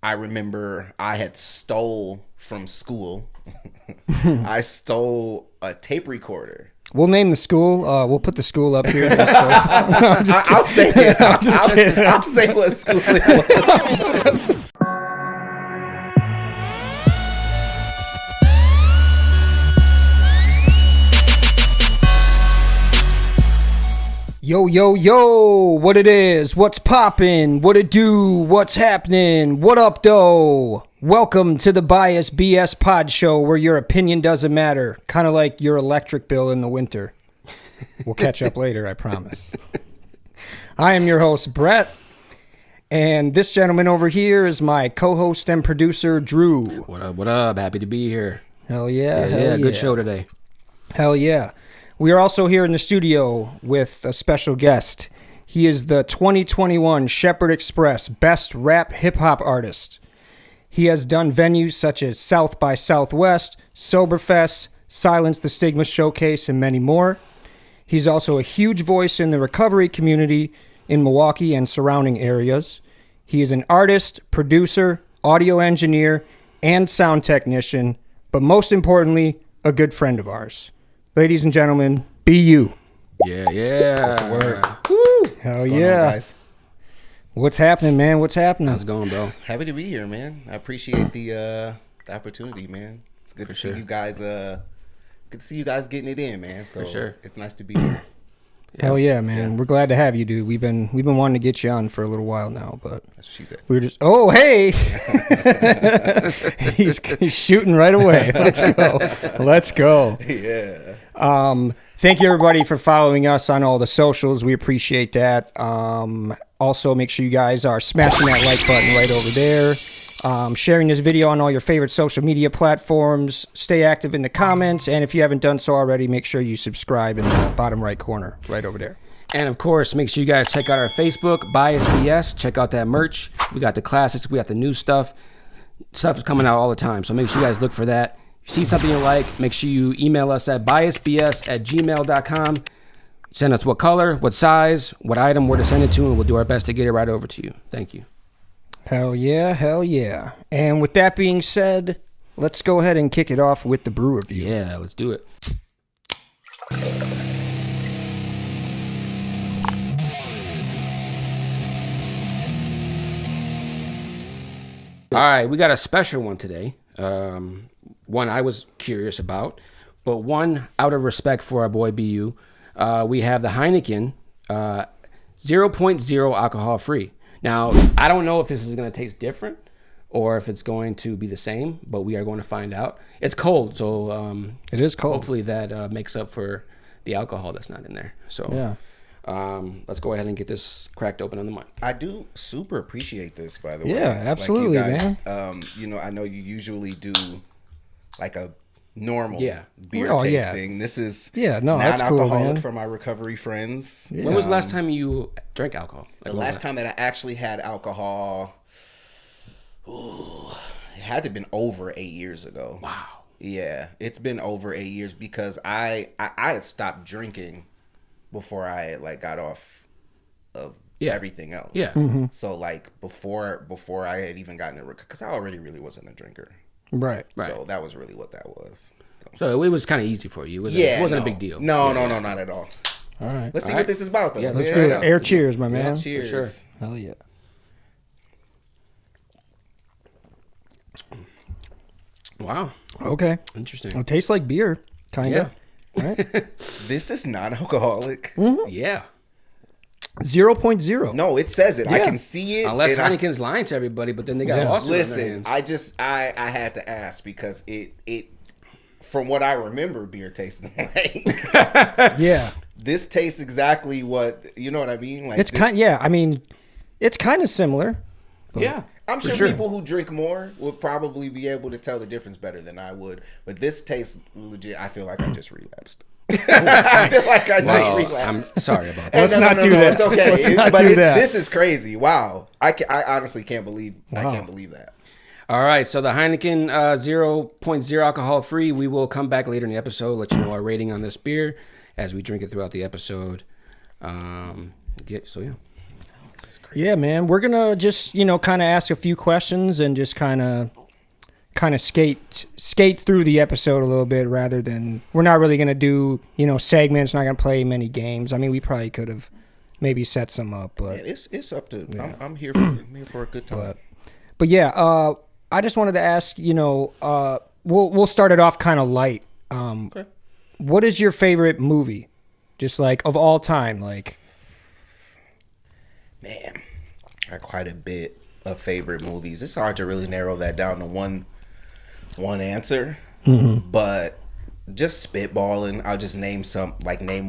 I remember I had stole from school. I stole a tape recorder. We'll name the school. We'll put the school up here. I'll say it. I'll say what school it was. Yo, yo, yo, what it is, what's poppin', what it do, what's happening, what up, though? Welcome to the Bias BS PodShow, where your opinion doesn't matter, kind of like your electric bill in the winter. We'll catch up later, I promise. I am your host, Bret, and this gentleman over here is my co-host and producer, Drew. What up, what up? Happy to be here. Hell yeah, hell yeah. Good show today. Hell yeah. We are also here in the studio with a special guest. He is the 2021 Shepherd Express Best Rap Hip Hop Artist. He has done venues such as South by Southwest, Soberfest, Silence the Stigma Showcase, and many more. He's also a huge voice in the recovery community in Milwaukee and surrounding areas. He is an artist, producer, audio engineer, and sound technician, but most importantly, a good friend of ours. Ladies and gentlemen, BU. Yeah. That's the word. Woo! Hell yeah. On, guys? What's happening, man? What's happening? How's it going, bro? Happy to be here, man. I appreciate the opportunity, man. It's good to see you guys. Good to see you guys getting it in, man. So for sure. It's nice to be here. Hell yeah, man. Yeah. We're glad to have you, dude. We've been wanting to get you on for a little while now, but that's what she said. We were just hey. he's shooting right away. Let's go. Yeah. Thank you everybody for following us on all the socials. We appreciate that. Also make sure you guys are smashing that like button right over there. Sharing this video on all your favorite social media platforms. Stay active in the comments, and if you haven't done so already, make sure you subscribe in the bottom right corner, right over there. And of course, make sure you guys check out our Facebook, Bias BS. Check out that merch. We got the classics, we got the new stuff. Stuff is coming out all the time, so make sure you guys look for that. If you see something you like, make sure you email us at biasbs@gmail.com. Send us what color, what size, what item, where to send it to, and we'll do our best to get it right over to you. Thank you. Hell yeah, hell yeah. And with that being said, let's go ahead and kick it off with the brew review. Yeah, let's do it. All right, we got a special one today. One I was curious about, but one out of respect for our boy BU. We have the Heineken 0.0 alcohol free. Now, I don't know if this is going to taste different or if it's going to be the same, but we are going to find out. It's cold, so it is cold. Hopefully that makes up for the alcohol that's not in there. So yeah. Let's go ahead and get this cracked open on the mic. I do super appreciate this, by the way. Yeah, absolutely, like you guys, man. I know you usually do like a normal beer tasting. Yeah. This is non-alcoholic cool, for my recovery friends. Yeah. When was the last time you drank alcohol? Like the last time that I actually had alcohol, it had to have been over 8 years ago. Wow. Yeah, it's been over 8 years because I had stopped drinking before I got off of everything else. Yeah. Mm-hmm. So before I had even gotten it, because I already really wasn't a drinker. Right. So that was really what that was. So it was kind of easy for you. It wasn't a big deal. No, not at all. All right. Let's see what this is about, though. Yeah, let's do it. Air cheers, my man. Cheers. For sure. Hell yeah. Wow. Okay. Interesting. It tastes like beer, kind of. Yeah. Right? This is non-alcoholic. Mm-hmm. Yeah. 0.0. No, it says it. Yeah. I can see it. Unless Heineken's lying to everybody, but then they got lost. Listen, I had to ask because it from what I remember beer tasting like. Yeah. This tastes exactly what, you know what I mean? Like it's it's kind of similar. Yeah. I'm sure people who drink more would probably be able to tell the difference better than I would, but this tastes legit. I feel like I just relapsed. I feel like I just relapsed. I'm sorry about that. Let's not do that. It's okay. Let's not do that. This is crazy. Wow. I honestly can't believe I can't believe that. All right, so the Heineken 0.0 alcohol free. We will come back later in the episode, let you know our rating on this beer as we drink it throughout the episode. Yeah, man. We're gonna just kind of ask a few questions and just kind of skate through the episode a little bit rather than we're not really gonna do segments. Not gonna play many games. I mean, we probably could have maybe set some up, but yeah, it's up to. Yeah. I'm here for a good time. But yeah, I just wanted to ask. We'll start it off kind of light. Okay. What is your favorite movie? Just like of all time, like. Man, I got quite a bit of favorite movies. It's hard to really narrow that down to one answer, but just spitballing, I'll just name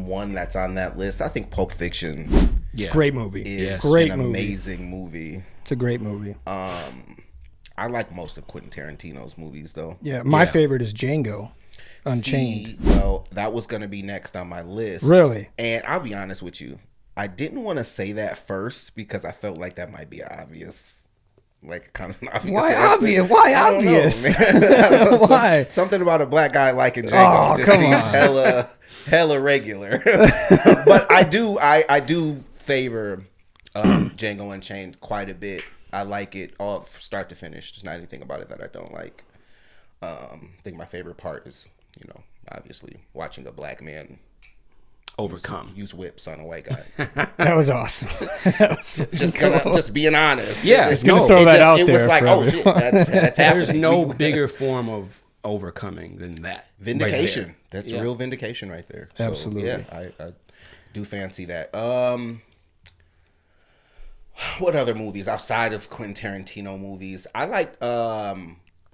one that's on that list. I think Pulp Fiction, Great movie, is great an movie. amazing movie. It's a great movie. I like most of Quentin Tarantino's movies though. Yeah, my favorite is Django Unchained. Well, that was going to be next on my list. Really? And I'll be honest with you, I didn't want to say that first because I felt like that might be obvious. Like kind of an obvious. Why answer. obvious? Why I don't obvious? know, man. Why? Something about a black guy liking Django just come seems on. hella regular. But I do favor Django Unchained quite a bit. I like it all from start to finish. There's not anything about it that I don't like. I think my favorite part is, obviously watching a black man overcome. Use whips on a white guy. That was awesome. That was just being honest. Yeah, just gonna throw that out it there. was like, oh shit, that's happening. There's no bigger form of overcoming than that. Vindication. Right That's real vindication right there. So, Absolutely. Yeah, I do fancy that. What other movies outside of Quentin Tarantino movies? I liked A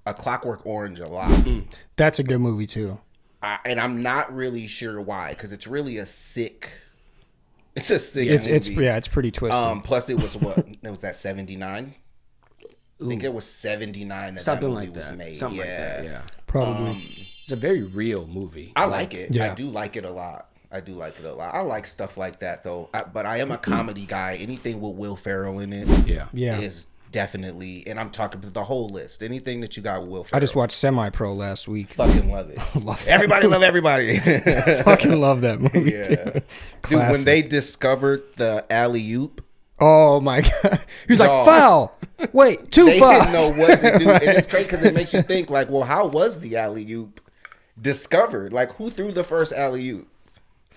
Clockwork Orange a lot. That's a good movie too. And I'm not really sure why, because it's really a sick. It's a sick movie. It's pretty twisted. Plus, it was what? It was that 79. I think it was 79 that Something movie like was that. made. Something like that. Yeah. Probably. It's a very real movie. I like it. Yeah. I do like it a lot. I like stuff like that though. But I am a comedy guy. Anything with Will Ferrell in it, Yeah. is definitely. And I'm talking about the whole list. Anything that you got with Will Ferrell. I just watched Semi Pro last week. Fucking love it. Love everybody. Fucking love that movie. Yeah, dude. When they discovered the alley oop. Oh my god! He was like, foul. Wait, They foul. didn't know what to do, and it's crazy because it makes you think like, well, how was the alley oop discovered? Like, who threw the first alley oop?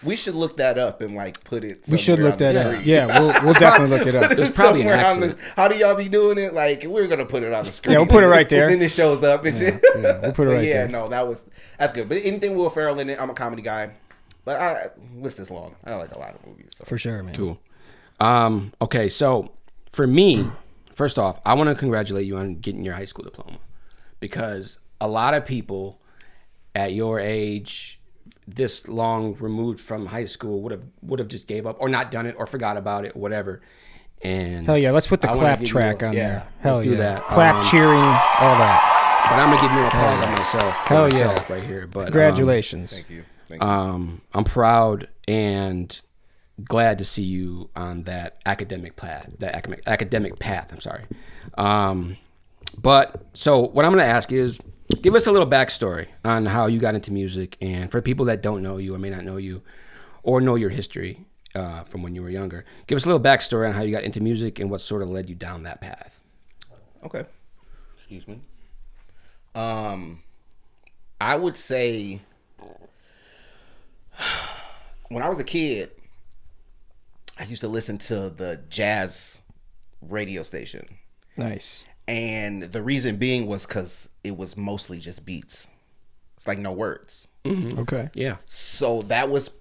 We should look that up and like put it. We should look that up. screen. Yeah, we'll definitely look it up. There's probably an Somewhere on accident. how do y'all be doing it? Like, we're gonna put it on the screen. Yeah, we'll put it right there. Then it shows up and shit. Yeah, we'll put it right there. No, that's good. But anything Will Ferrell in it, I'm a comedy guy. But list is long. I like a lot of movies. So. For sure, man. Cool. Okay, so for me, first off, I want to congratulate you on getting your high school diploma, because a lot of people at your age, this long removed from high school, would have just gave up or not done it or forgot about it or whatever. And Hell yeah, let's put the I wanna clap give track you on yeah, there. Hell let's yeah. do that. Clap, cheering, all that. But I'm gonna give you an applause on myself. Hell yeah. Right here. But Congratulations. Thank you. I'm proud and glad to see you on that academic path. I'm sorry. But so what I'm going to ask is, give us a little backstory on how you got into music, and for people that don't know you or may not know you or know your history from when you were younger, give us a little backstory on how you got into music and what sort of led you down that path. Okay. Excuse me. I would say when I was a kid, I used to listen to the jazz radio station. Nice. And the reason being was because it was mostly just beats. It's like no words. Mm-hmm. Okay. Yeah. So that was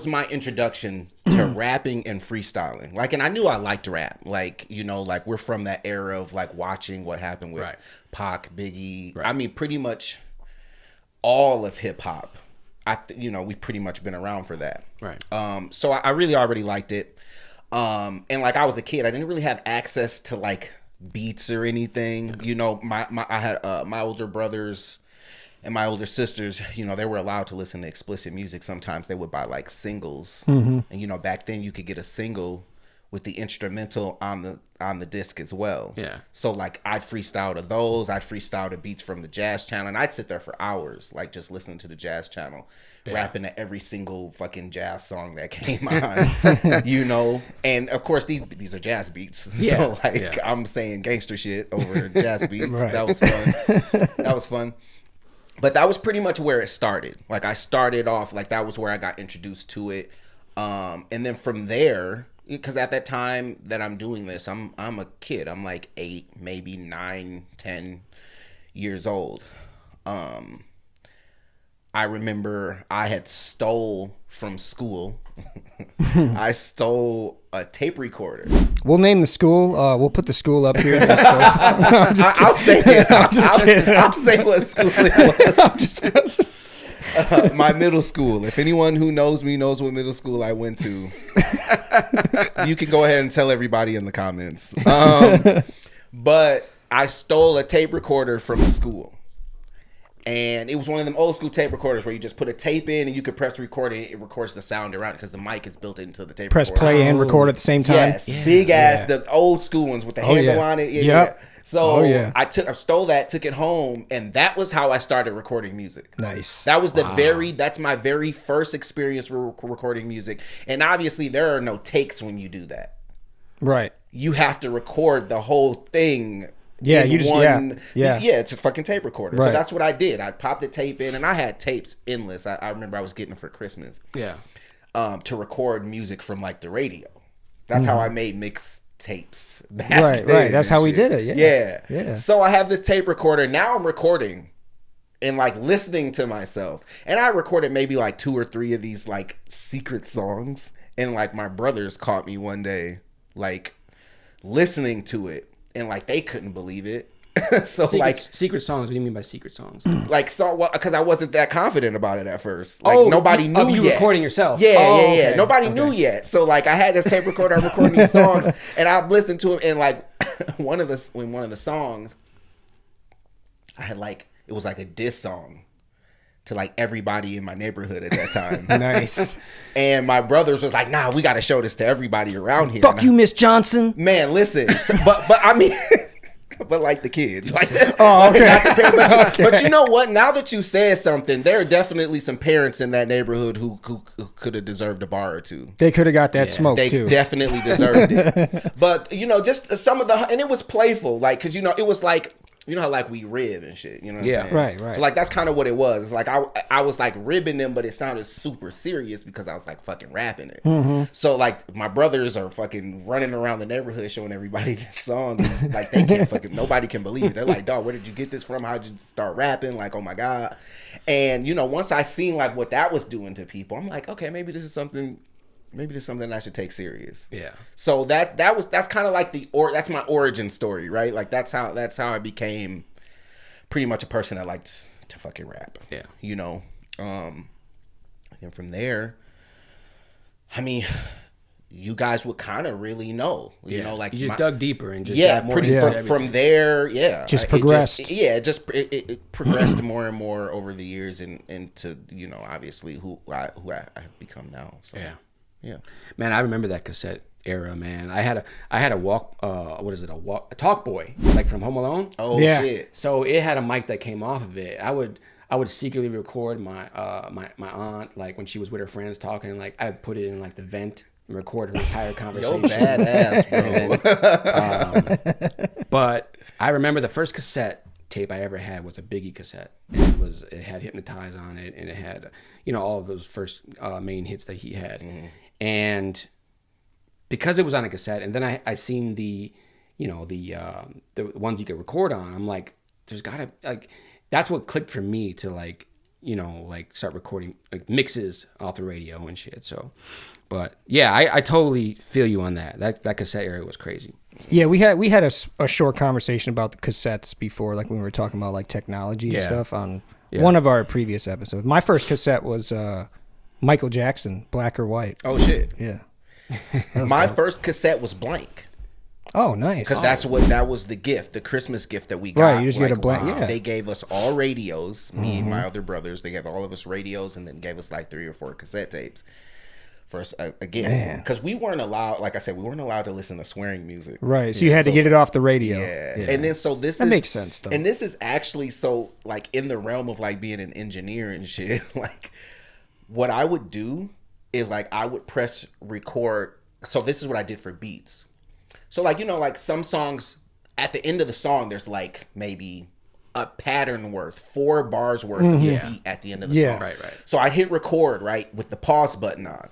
my introduction to rapping and freestyling. Like, and I knew I liked rap. Like, like we're from that era of like watching what happened with Pac, Biggie. Right. I mean, pretty much all of hip hop. We've pretty much been around for that. Right. So I really already liked it. And like I was a kid, I didn't really have access to like beats or anything. I had my older brothers and my older sisters, they were allowed to listen to explicit music. Sometimes they would buy like singles. Mm-hmm. And back then you could get a single with the instrumental on the disc as well. Yeah. So like I freestyled to those, I freestyled to beats from the jazz channel, and I'd sit there for hours, like just listening to the jazz channel, rapping to every single fucking jazz song that came on, you know. And of course these are jazz beats, so like I'm saying gangster shit over jazz beats. Right. That was fun. That was fun. But that was pretty much where it started. Like I started off like that was where I got introduced to it, and then from there. Because at that time that I'm doing this, I'm a kid. I'm like 8, maybe 9, 10 years old. I remember I had stole from school. I stole a tape recorder. We'll name the school. We'll put the school up here. I'll say it. I'll say what school it was. I'm just messing. My middle school. If anyone who knows me knows what middle school I went to, you can go ahead and tell everybody in the comments. But I stole a tape recorder from the school. And it was one of them old school tape recorders where you just put a tape in and you could press record and it records the sound around it because the mic is built into the tape Press recorder. play and record at the same time. Yes, big ass, the old school ones with the handle on it. Yeah. So I stole that, took it home, and that was how I started recording music. Nice. That was that's my very first experience recording music. And obviously there are no takes when you do that. Right. You have to record the whole thing. Yeah, you just it's a fucking tape recorder. Right. So that's what I did. I popped the tape in, and I had tapes endless. I remember I was getting them for Christmas. Yeah. To record music from like the radio. That's how I made mix tapes. Right. That's how we did it. Yeah. So I have this tape recorder. Now I'm recording and like listening to myself. And I recorded maybe like 2 or 3 of these like secret songs. And like my brothers caught me one day like listening to it. And like they couldn't believe it. So secret songs. What do you mean by secret songs? Like because I wasn't that confident about it at first. Like nobody knew of you yet. Recording yourself. Yeah. Okay. Nobody knew yet. So like I had this tape recorder, I'm recording these songs, and I listened to them. And like one of the songs, I had like it was like a diss song to like everybody in my neighborhood at that time. Nice. And my brothers was like, "Nah, we got to show this to everybody around here." Fuck you, Miss Johnson. Man, listen, but I mean. But like the kids, like okay. But you know what? Now that you said something, there are definitely some parents in that neighborhood who could have deserved a bar or two. They could have got that smoke they too. They definitely deserved it. But you know, just some of and it was playful, like because you know it was like. You know how like we rib and shit, you know what I'm saying? Right. So like that's kind of what it was. It's like I was like ribbing them, but it sounded super serious because I was like fucking rapping it. Mm-hmm. So like my brothers are fucking running around the neighborhood showing everybody this song. And, like they can't fucking nobody can believe it. They're like, dog, where did you get this from? How'd you start rapping? Like, oh my God. And you know, once I seen like what that was doing to people, I'm like, okay, maybe this is something I should take serious. Yeah. So that's kind of like that's my origin story, right? Like that's how I became pretty much a person that liked to fucking rap. Yeah. You know, and from there, I mean, you guys would kind of really know, you know, like you just dug deeper and just from there, just progressed. It progressed more and more over the years and into you know obviously who I have become now. So. Yeah, man, I remember that cassette era, man. I had a a Talk Boy, like from Home Alone. Oh shit! So it had a mic that came off of it. I would secretly record my my aunt, like when she was with her friends talking, like I'd put it in like the vent and record her entire conversation. Yo, badass, bro. But I remember the first cassette tape I ever had was a Biggie cassette. And it had Hypnotize on it, and it had all of those first main hits that he had. And because it was on a cassette, and then I seen the ones you could record on, I'm like, there's gotta that's what clicked for me to start recording like mixes off the radio and shit. So, but yeah, I totally feel you on that. That cassette era was crazy. Yeah, we had a short conversation about the cassettes before, like when we were talking about like technology and stuff on one of our previous episodes. My first cassette was Michael Jackson, Black or White. Oh shit. Yeah. My first cassette was blank. Oh, nice. Because that was the gift, the Christmas gift that we got. Right, you just get a blank. Yeah. They gave us all radios, me and my other brothers. They gave all of us radios and then gave us like 3 or 4 cassette tapes. first again, because we weren't allowed, like I said, we weren't allowed to listen to swearing music. Right. So you had to get it off the radio. Yeah. And then so this that makes sense though. And this is actually so like in the realm of like being an engineer and shit, like what I would do is like I would press record. So this is what I did for beats. So like, you know, like some songs at the end of the song, there's like maybe a pattern worth 4 bars worth of the beat at the end of the song. Right. So I hit record, right, with the pause button on.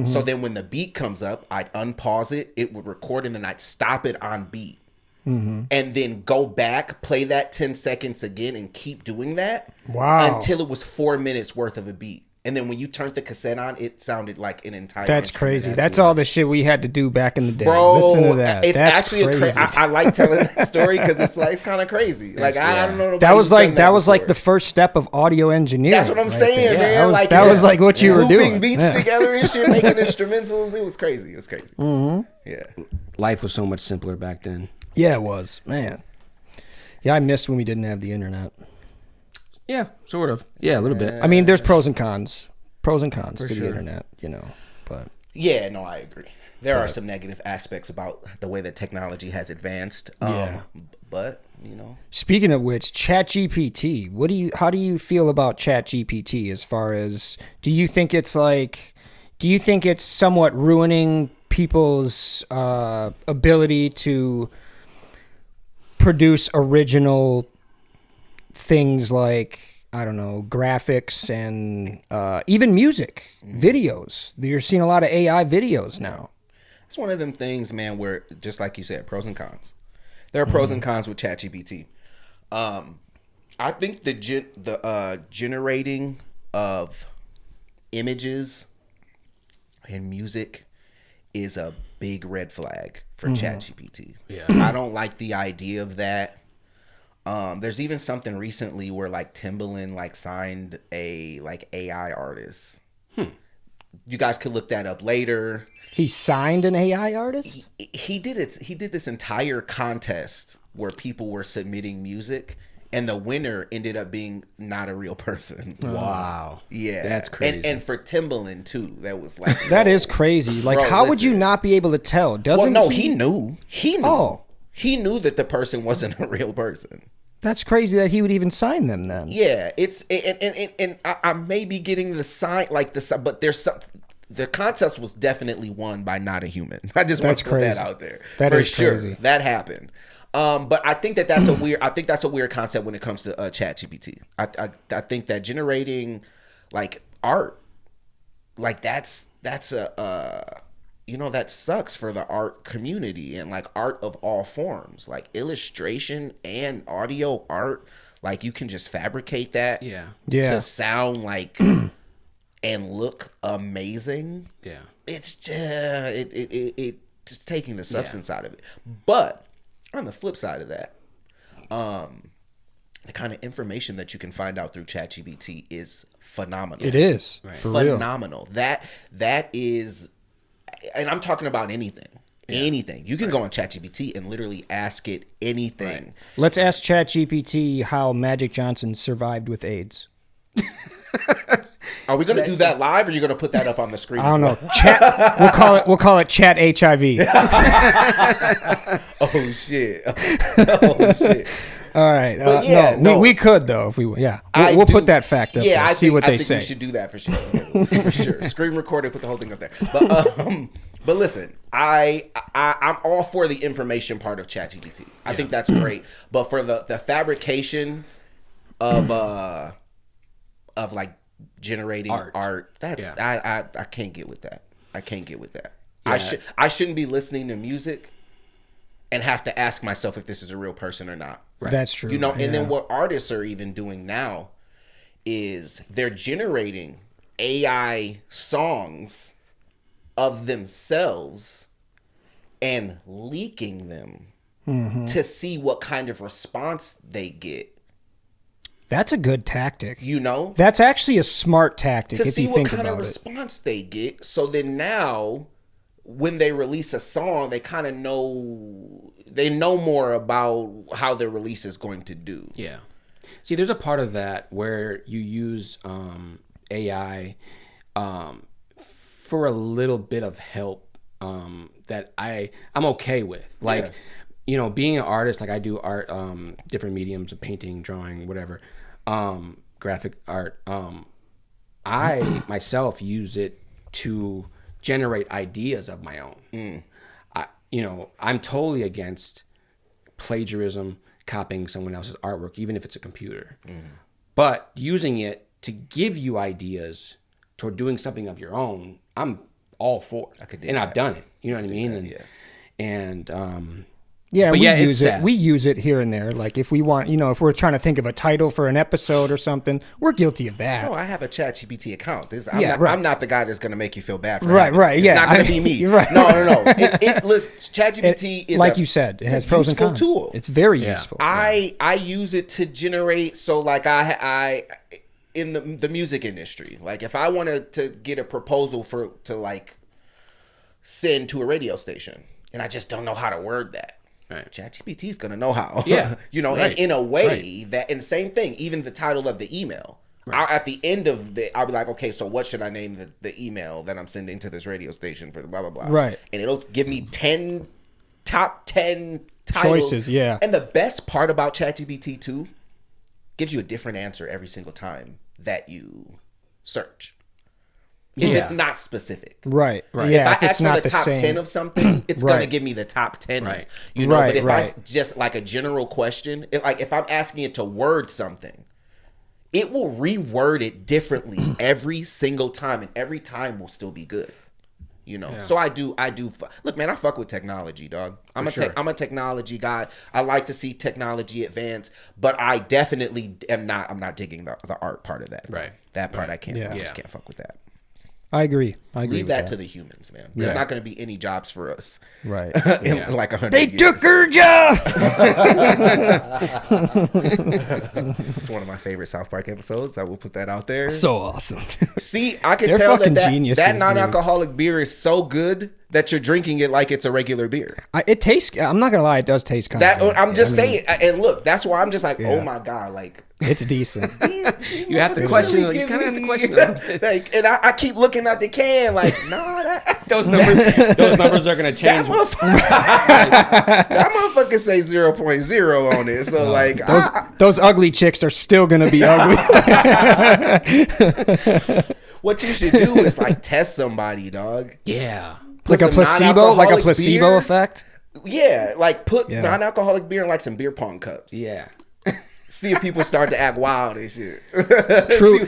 So then when the beat comes up, I'd unpause it, it would record, and then I'd stop it on beat. And then go back, play that 10 seconds again, and keep doing that until it was 4 minutes worth of a beat. And then when you turned the cassette on, it sounded like an entire. That's crazy. That's all the shit we had to do back in the day. Bro, listen to that. It's That's actually crazy. I like telling that story because it's like it's kind of crazy. Like I don't know. That was like the first step of audio engineering. That's what I'm saying, man. That was like what you were doing. Looping beats together and shit, making instrumentals. It was crazy. It was crazy. Yeah. Life was so much simpler back then. Yeah, it was, man. Yeah, I missed when we didn't have the internet. Yeah, sort of. Yeah, a little bit. I mean, there's pros and cons to sure. the internet, you know. But yeah, no, I agree. There are some negative aspects about the way that technology has advanced. But you know. Speaking of which, ChatGPT. How do you feel about ChatGPT? As far as do you think it's somewhat ruining people's ability to produce original things like, I don't know, graphics and even music, videos. You're seeing a lot of AI videos now. It's one of them things, man, where just like you said, pros and cons. There are pros and cons with ChatGPT. I think the generating of images and music is a big red flag for ChatGPT. Yeah. I don't like the idea of that. There's even something recently where like Timbaland like signed a like AI artist. You guys could look that up later. He signed an AI artist? He did it. He did this entire contest where people were submitting music, and the winner ended up being not a real person. Wow. Yeah. That's crazy. And for Timbaland too, that was like that is crazy. Like, bro, how would you not be able to tell? He knew. He knew. Oh. He knew that the person wasn't a real person. That's crazy that he would even sign them then. Yeah, and I may be getting the sign like the, but there's some. The contest was definitely won by not a human. I just want to put that out there. That for is sure. crazy. That happened. But I think that's a weird. I think that's a weird concept when it comes to ChatGPT. I think that generating like art, like that's a that sucks for the art community and like art of all forms, like illustration and audio art. Like you can just fabricate that to sound like and look amazing. Yeah, it's just it just taking the substance out of it. But on the flip side of that, the kind of information that you can find out through ChatGPT is phenomenal. It is phenomenal. Real. That is. And I'm talking about anything. Anything. You can go on ChatGPT and literally ask it anything. Right. Let's ask ChatGPT how Magic Johnson survived with AIDS. Are we going to do that live, or are you going to put that up on the screen? I don't know. Chat. We'll call it Chat HIV. Oh shit. Oh shit. All right. We could though if we. Yeah. We'll put that fact up. Yeah. There, see what they say. We should do that for sure. For sure. Screen record it. Put the whole thing up there. But listen, I'm all for the information part of ChatGPT. I think that's great. But for the fabrication of like generating art, that's I can't get with that. I can't get with that. Yeah. I shouldn't be listening to music and have to ask myself if this is a real person or not. Right. That's true. And then what artists are even doing now is they're generating AI songs of themselves and leaking them to see what kind of response they get. That's a good tactic. That's actually a smart tactic to see what kind of response they get. So then now, when they release a song, they kind of know more about how their release is going to do. Yeah. See, there's a part of that where you use AI for a little bit of help that I'm okay with. Like, you know, being an artist, like I do art, different mediums of painting, drawing, whatever, graphic art. I myself use it to generate ideas of my own. I'm totally against plagiarism, copying someone else's artwork, even if it's a computer. But using it to give you ideas toward doing something of your own, I'm all for it. And I've done it. You know what I mean? We use it here and there. Like if we want, you know, if we're trying to think of a title for an episode or something, we're guilty of that. No, I have a ChatGPT account. I'm not the guy that's going to make you feel bad for right. It's not going to be me. Right. No. ChatGPT is like you said, it has pros and cons. Tool. It's very useful. I use it to generate. So like I in the music industry, like if I wanted to get a proposal to like send to a radio station, and I just don't know how to word that. Right. ChatGPT is gonna know how. Yeah. You know, and in a way that, and same thing, even the title of the email. Right. At the end of I'll be like, okay, so what should I name the email that I'm sending to this radio station for the blah blah blah. Right. And it'll give me top 10 titles. Choices, yeah. And the best part about ChatGPT too, gives you a different answer every single time that you search. If it's not specific. Right. Yeah, if I ask for the top 10 of something, it's going to give me the top 10. Right. You know, but if I just like a general question, like if I'm asking it to word something, it will reword it differently every single time, and every time will still be good. You know, so I do. Look, man, I fuck with technology, dog. I'm a technology guy. I like to see technology advance, but I definitely am not. I'm not digging the art part of that. Right. That part I can't. I just can't fuck with that. I agree. Leave that to the humans, man. There's not going to be any jobs for us. Right. in like 100 They years. took her job. It's one of my favorite South Park episodes. I will put that out there. So awesome. See, I can tell that non-alcoholic beer is so good that you're drinking it like it's a regular beer. It tastes. I'm not gonna lie, it does taste kind of good. I'm just saying, and look, that's why I'm just like, oh my god, like it's decent. these you have to question. Really you kind of have to question. Like, and I keep looking at the can, like, those numbers are gonna change. That motherfucker say 0.0 on it. So like, those ugly chicks are still gonna be ugly. What you should do is like test somebody, dog. Yeah. Like a placebo effect. Yeah, like put non-alcoholic beer in like some beer pong cups. Yeah. See if people start to act wild and shit. True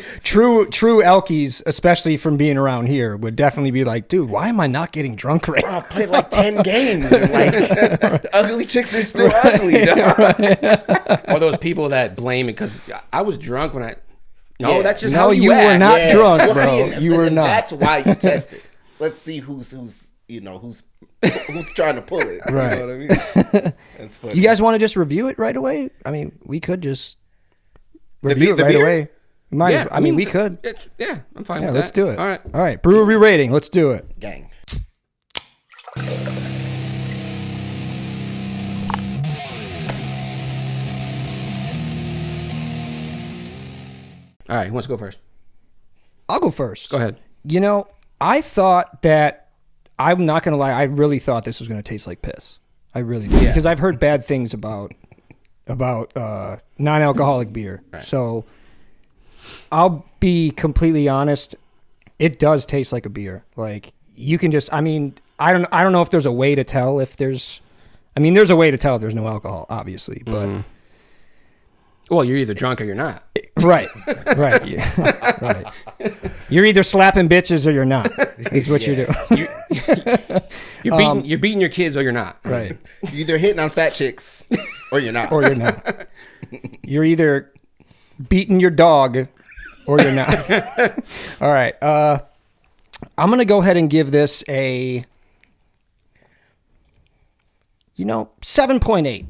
Elkies, especially from being around here, would definitely be like, dude, why am I not getting drunk right now? I've played like 10 games and like the ugly chicks are still ugly. Or those people that blame it because I was drunk when that's just how you act. were not drunk, bro. You were not. That's why you test it. Let's see who's trying to pull it. Right. You know what I mean? That's funny. You guys want to just review it right away? I mean, we could just review it right away. We could. I'm fine with that. Let's do it. All right. Brewery rating. Let's do it. Gang. All right. Who wants to go first? I'll go first. Go ahead. You know, I thought that, I'm not going to lie, I really thought this was going to taste like piss. I really did. Because I've heard bad things about non-alcoholic beer. Right. So I'll be completely honest. It does taste like a beer. Like you can just, I don't know if there's a way to tell if there's a way to tell if there's no alcohol, obviously, but well, you're either drunk or you're not. Right. Yeah. Right. You're either slapping bitches or you're not. Is what you're doing. You're beating your kids or you're not. Right. You're either hitting on fat chicks or you're not. Or you're not. You're either beating your dog or you're not. All right. I'm going to go ahead and give this a 7.8.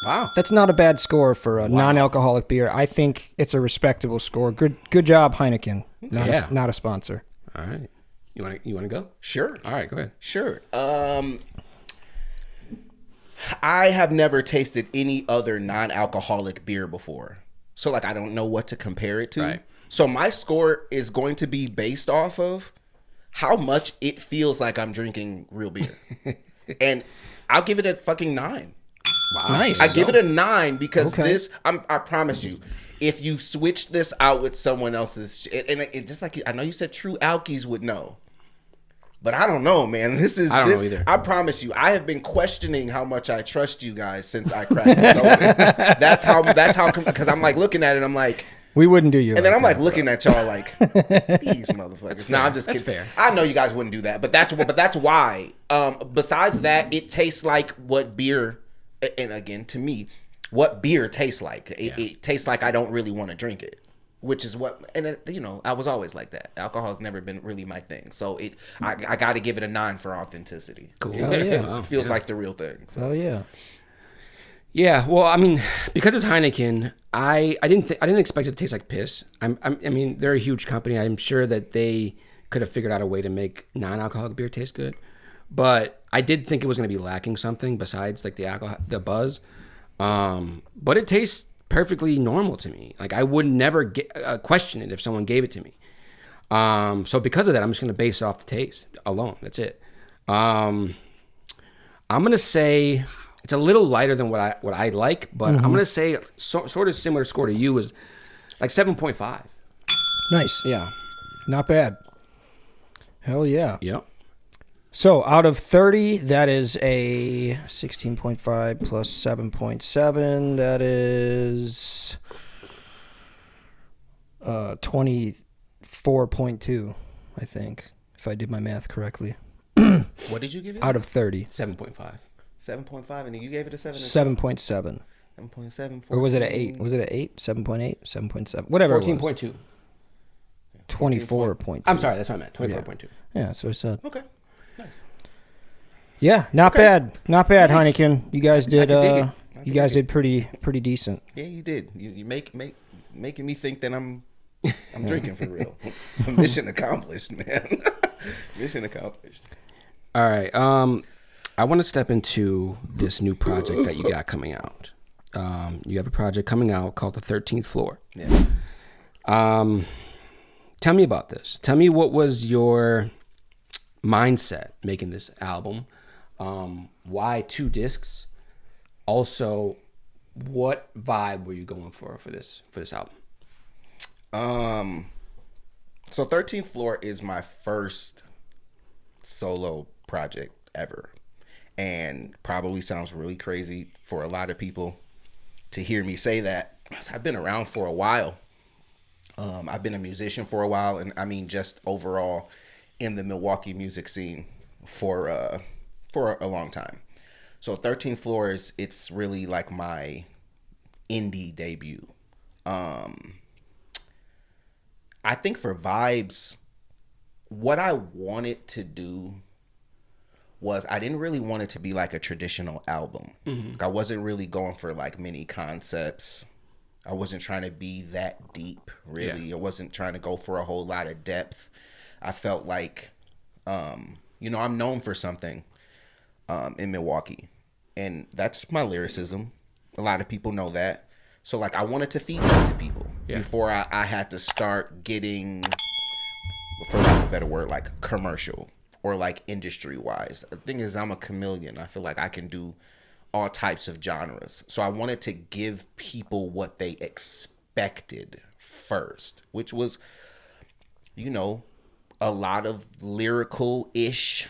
Wow. That's not a bad score for a non-alcoholic beer. I think it's a respectable score. Good job, Heineken. Not a sponsor. All right. You want to go? Sure. All right, go ahead. Sure. I have never tasted any other non-alcoholic beer before. So like I don't know what to compare it to. Right. So my score is going to be based off of how much it feels like I'm drinking real beer. And I'll give it a fucking 9. Wow. Nice. I give it a 9 because Okay. this, I promise you, if you switch this out with someone else's, and it just like, I know you said true alkies would know. But I don't know, man. I don't know either. I promise you, I have been questioning how much I trust you guys since I cracked this open. That's how, because I'm like looking at it, I'm like, We wouldn't do you. and then I'm like looking at y'all like, these motherfuckers. No, I'm just kidding. That's fair. I know you guys wouldn't do that, but that's why. Besides that, it tastes like what beer, and again, to me, what beer tastes like. It tastes like I don't really want to drink it, which is what, and I was always like that. Alcohol has never been really my thing, so I got to give it a 9 for authenticity. Cool. Oh, yeah. It feels like the real thing. So. Oh yeah. Yeah, well, I mean, because it's Heineken, I didn't expect it to taste like piss. I mean, they're a huge company. I'm sure that they could have figured out a way to make non-alcoholic beer taste good, but I did think it was going to be lacking something besides like the alcohol, the buzz. But it tastes perfectly normal to me. Like I would never question it if someone gave it to me. So because of that, I'm just going to base it off the taste alone. That's it. I'm going to say it's a little lighter than what I like, but I'm going to say sort of similar score to you is like 7.5. Nice. Yeah. Not bad. Hell yeah. Yep. So out of 30, that is a 16.5 plus 7.7. That is 24.2, I think, if I did my math correctly. What did you give it? Out of 30. 7.5. 7.5, and then you gave it a 7. 7.7. 7.7. Or was it an 8? Was it an 8? 7.8? 7.7? Whatever 14.2. 24.2. I'm sorry, that's what I meant. 24.2. Yeah, that's what I said. Okay, nice. Yeah, not Okay. bad. Not bad, Nice. Heineken. You guys did can dig it. you guys did pretty decent. Yeah, you did. You making me think that I'm drinking for real. Mission accomplished, man. Mission accomplished. All right. I want to step into this new project that you got coming out. You have a project coming out called The 13th Floor. Yeah. Tell me about this. Tell me what was your mindset making this album? Why 2 discs? Also, what vibe were you going for this album? So 13th Floor is my first solo project ever. And probably sounds really crazy for a lot of people to hear me say that. I've been around for a while. I've been a musician for a while, and I mean just overall in the Milwaukee music scene for a long time. So 13th Floor it's really like my indie debut. I think for vibes, what I wanted to do was I didn't really want it to be like a traditional album. Like I wasn't really going for like many concepts. I wasn't trying to be that deep, really. Yeah. I wasn't trying to go for a whole lot of depth. I felt like, I'm known for something in Milwaukee. And that's my lyricism. A lot of people know that. So, like, I wanted to feed that to people before I had to start getting, for lack of a better word, like commercial or like industry-wise. The thing is, I'm a chameleon. I feel like I can do all types of genres. So I wanted to give people what they expected first, which was, a lot of lyrical-ish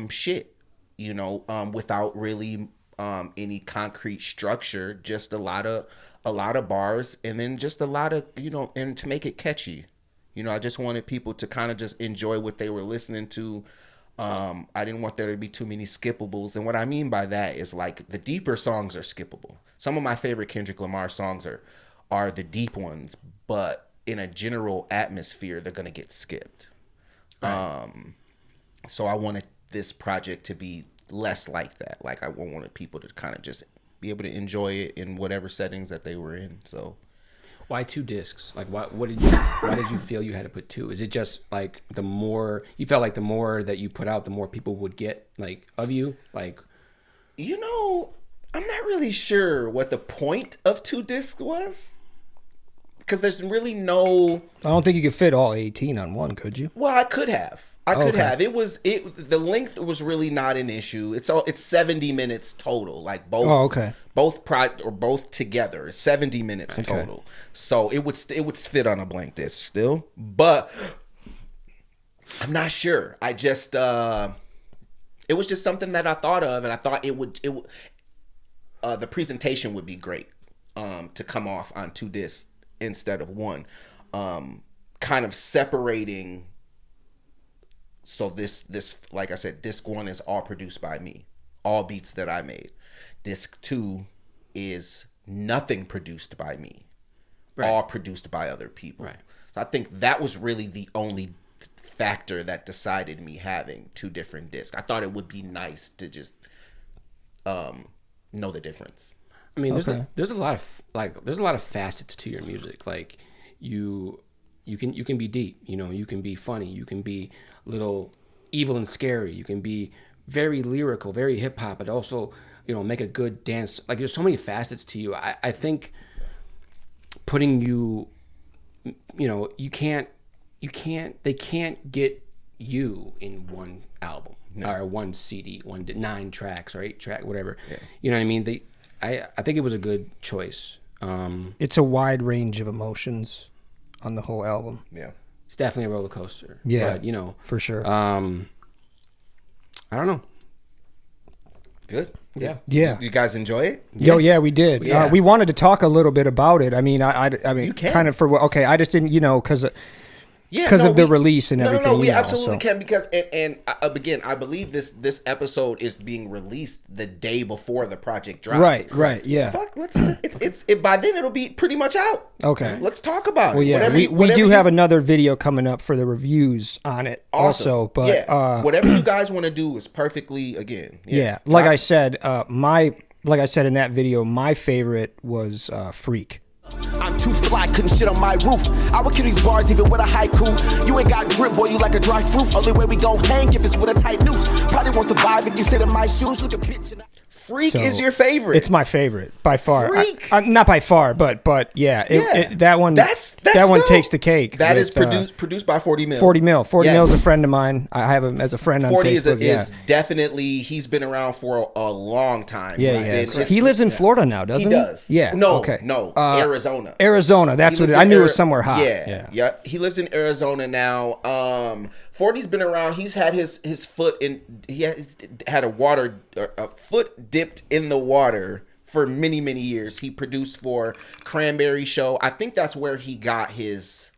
shit, without really any concrete structure, just a lot of bars, and then just a lot of, and to make it catchy. I just wanted people to kind of just enjoy what they were listening to. I didn't want there to be too many skippables. And what I mean by that is like the deeper songs are skippable. Some of my favorite Kendrick Lamar songs are the deep ones, but in a general atmosphere, they're going to get skipped. Right. So I wanted this project to be less like that. Like I wanted people to kind of just be able to enjoy it in whatever settings that they were in. So why 2 discs? Like why did you feel you had to put 2? Is it just like the more you felt like the more that you put out, the more people would get like of you? Like, I'm not really sure what the point of 2 discs was. because there's really no. I don't think you could fit all 18 on one, could you? Well, I could have. The length was really not an issue. It's 70 minutes total, like both. Oh, okay. Both together. It's 70 minutes total. So it would fit on a blank disc still, but I'm not sure. I just it was just something that I thought of, and I thought it would the presentation would be great to come off on 2 discs instead of 1, kind of separating. So this like I said, disc 1 is all produced by me, all beats that I made. Disc 2 is nothing produced by me, all produced by other people. Right. So I think that was really the only factor that decided me having 2 different discs. I thought it would be nice to just know the difference. I mean, there's a lot of facets to your music. Like you can be deep, you can be funny, you can be a little evil and scary, you can be very lyrical, very hip hop, but also make a good dance. Like there's so many facets to you. I think putting you, they can't get you in one album or one CD, 9 tracks or 8 track, whatever. Yeah. You know what I mean? I think it was a good choice. It's a wide range of emotions on the whole album. Yeah. It's definitely a roller coaster. Yeah. But, for sure. I don't know. Good. Yeah. Yeah. Did you guys enjoy it? Yo, yeah, we did. Yeah. We wanted to talk a little bit about it. I mean, I mean, you can. kind of I just didn't, because of the release and everything. No, we absolutely can, because and again, I believe this episode is being released the day before the project drops. Right, yeah. Fuck, it's by then it'll be pretty much out. Okay. Let's talk about it. Well, yeah, we do have another video coming up for the reviews on it also, but whatever you guys want to do is perfectly, again. Yeah, like I said, in that video, my favorite was Freak. I'm too fly, couldn't shit on my roof. I would kill these bars even with a haiku. You ain't got drip, boy, you like a dry fruit. Only way we gon' hang if it's with a tight noose. Probably won't survive if you sit in my shoes. Look a bitch. Freak is your favorite. It's my favorite by far. Freak, not by far, but yeah. That one. That's that one dope. takes the cake. That is produced by 40 Mil. 40 Mil. 40 Mil is a friend of mine. I have him as a friend on 40 Facebook. is definitely, he's been around for a long time. Yeah. He lives in Florida now, doesn't he? He does. Yeah. No, okay. no. Arizona. Arizona. That's what I knew it was somewhere hot. Yeah. He lives in Arizona now. 40's been around. He's had his foot in. He has had a foot dipped in the water for many, many years. He produced for Cranberry Show. I think that's where he got his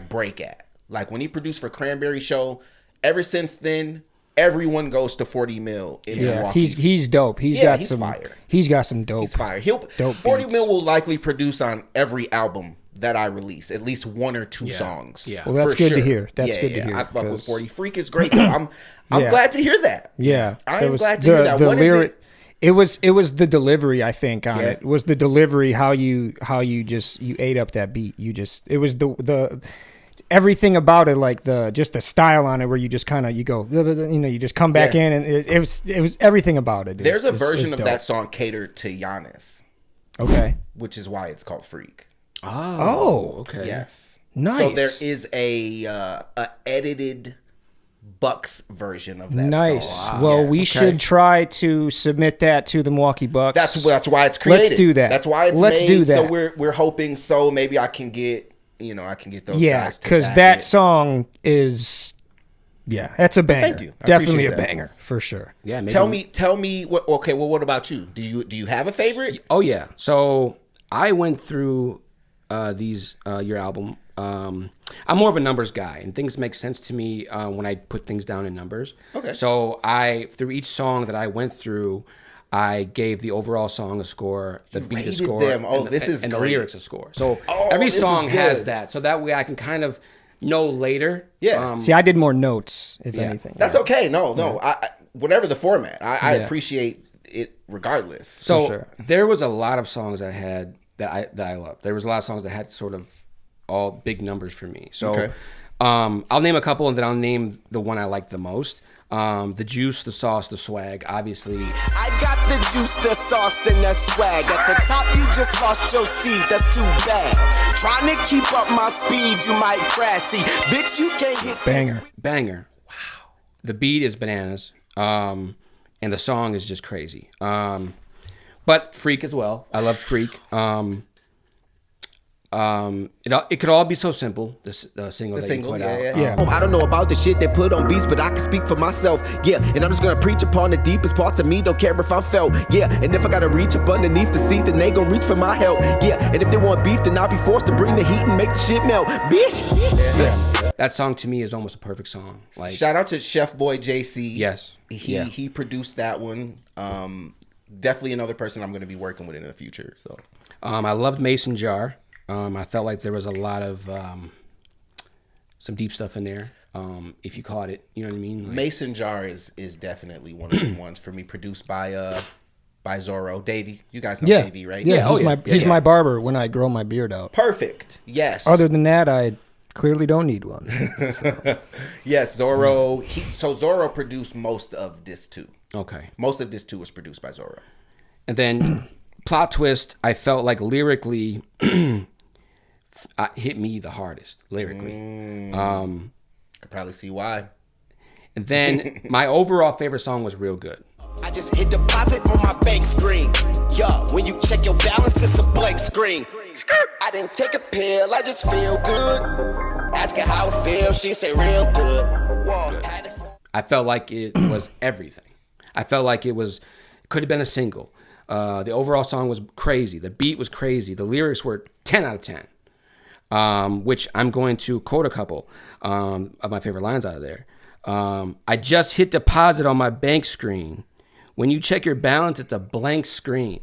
break at. Like when he produced for Cranberry Show. Ever since then, everyone goes to 40 Mil in Milwaukee. He's dope. He's fire. He's got some dope. He's fire. 40 Mil will likely produce on every album that I release, at least 1 or 2 songs. Yeah. Well, that's good to hear. That's good to hear. I fuck with 40. Freak is great, though. I'm glad to hear that. Yeah. I am glad to hear that. What is it? It was the delivery, I think, on it. It was the delivery, how you ate up that beat. It was the everything about it, like just the style on it, where you just kind of you just come back in, and it was everything about it. There's a version of that song catered to Giannis. Okay. Which is why it's called Freak. Oh, okay. Yes. Nice. So there is a edited Bucks version of that song. Well, we should try to submit that to the Milwaukee Bucks. That's why it's created. Let's do that. That's why it's Let's made. do that. So we're hoping maybe I can get those guys. Yeah, because that song is. Yeah, that's a banger. Thank you. Definitely a banger for sure. Yeah. Maybe. Tell me. Okay. Well, what about you? Do you have a favorite? Oh yeah. So I went through your album. I'm more of a numbers guy, and things make sense to me when I put things down in numbers. Okay. So through each song that I went through, I gave the overall song a score, the beat a score, them. And the lyrics a score. So every song has that, so that way I can kind of know later. Yeah. See, I did more notes, if anything. That's okay. No. I whatever the format, I appreciate it regardless. So there was a lot of songs I had that I loved. There was a lot of songs that had sort of all big numbers for me. So I'll name a couple, and then I'll name the one I liked the most. The juice, the sauce, the swag, obviously. I got the juice, the sauce, and the swag. At the top, you just lost your seat. That's too bad. Trying to keep up my speed, you might crash. See, bitch, you can't hit Banger. Wow. The beat is bananas. And the song is just crazy. But Freak as well. I love Freak. It could all be so simple. This single that you put out. Yeah. I don't know about the shit they put on beats, but I can speak for myself. Yeah, and I'm just gonna preach upon the deepest parts of me. Don't care if I'm felt. Yeah, and if I gotta reach up underneath the seat, then they gon' reach for my help. Yeah, and if they want beef, then I'll be forced to bring the heat and make the shit melt. Bitch. Yeah. That song to me is almost a perfect song. Like, shout out to Chef Boy JC. Yes. He produced that one. Definitely another person I'm going to be working with in the future. So I loved Mason Jar. I felt like there was a lot of some deep stuff in there. If you caught it, you know what I mean. Like, Mason Jar is definitely one of the ones for me. Produced by Zorro, Davey. You guys know Davey, right? Yeah, he's my barber when I grow my beard out. Perfect. Yes. Other than that, I clearly don't need one. Yes, Zorro. So Zorro produced most of this too. Okay. Most of this too was produced by Zorro. And then plot twist, I felt like lyrically hit me the hardest lyrically. Could probably see why. And then my overall favorite song was Real Good. I just hit deposit on my bank screen. Yo, when you check your balance, it's a blank screen. I didn't take a pill, I just feel good. Ask her how it feels, she said real good. I felt like it was everything. I felt like could have been a single. The overall song was crazy. The beat was crazy. The lyrics were 10 out of 10, which I'm going to quote a couple of my favorite lines out of there. I just hit deposit on my bank screen. When you check your balance, it's a blank screen.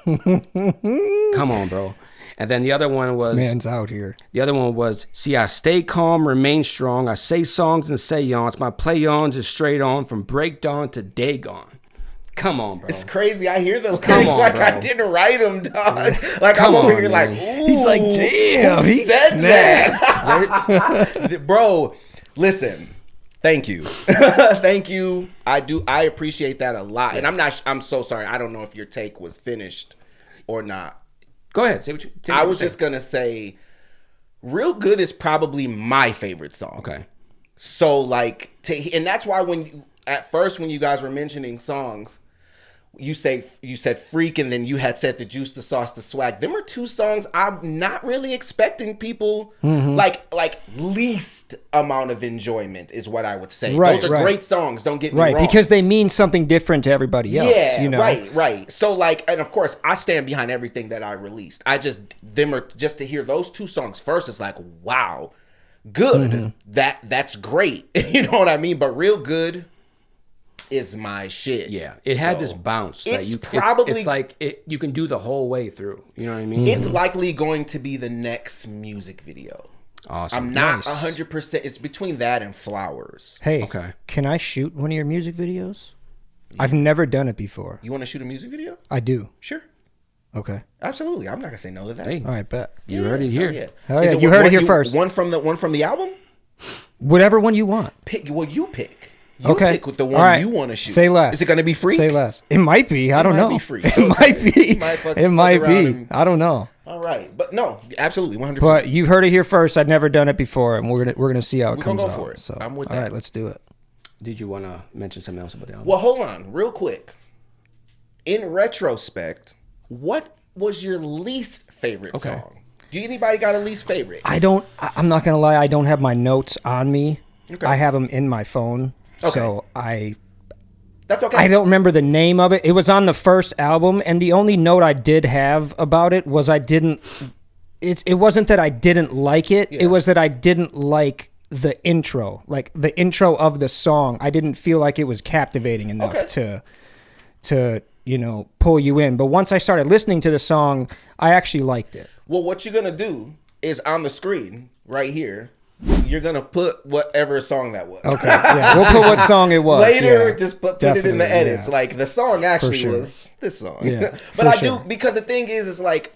Come on, bro. And then the other one was... This man's out here. The other one was, see, I stay calm, remain strong. I say songs and say yawns. My play-ons is straight on from break dawn to day gone. Come on, bro. It's crazy. I hear the lyrics like I didn't write them, dog. Like, Come I'm over on, here like, man. ooh, He's like, damn, he said snapped. that. Bro, listen. Thank you. Thank you. I appreciate that a lot. And I'm so sorry. I don't know if your take was finished or not. Go ahead. Say what I was just going to say, Real Good is probably my favorite song. Okay. So, like, and that's why at first when you guys were mentioning songs, you said Freak, and then you had said The Juice, The Sauce, The Swag. Them are two songs I'm not really expecting people, like least amount of enjoyment is what I would say. Right, Those are great songs, don't get me Right, wrong. because they mean something different to everybody else. Yeah, you know? right. So, like, and of course, I stand behind everything that I released. Just to hear those two songs first, it's like, wow, good. That's great. You know what I mean? But Real Good is my shit. Yeah, it had this bounce. It's like you can do the whole way through. You know what I mean? It's likely going to be the next music video. Awesome. I'm not 100%. It's between that and Flowers. Hey, Okay. Can I shoot one of your music videos? I've never done it before. You want to shoot a music video? I do. Sure. Okay. Absolutely. I'm not gonna say no to that. Hey, All right, bet. you heard it here. Yeah. Hell Is yeah, it you heard it here first. One from the album? Whatever one you want. Pick. Well, you pick. You Okay. pick with the one All right. you want to shoot. Say less. Is it gonna be free? Say less. It might be. I don't might know. be free. It might be. You might fuck It might around be. and- I don't know. All right, but no, absolutely, 100%. But you heard it here first. I'd never done it before, and we're gonna see how it We're comes gonna go out. for it. So I'm with all that. right, let's do it. Did you want to mention something else about the album? Well, hold on, real quick. In retrospect, what was your least favorite song? Do anybody got a least favorite? I'm not gonna lie. I don't have my notes on me. Okay. I have them in my phone. Okay. So That's okay. I don't remember the name of it. It was on the first album, and the only note I did have about it was it wasn't that I didn't like it. Yeah. It was that I didn't like the intro. Like the intro of the song, I didn't feel like it was captivating enough to pull you in. But once I started listening to the song, I actually liked it. Well, what you're gonna do is on the screen right here, you're gonna put whatever song that was. Okay, yeah, we'll put what song it was. Later, yeah. just put it in the Definitely, edits. yeah. Like the song actually sure. was this song. Yeah, but for I sure. do, because the thing is like,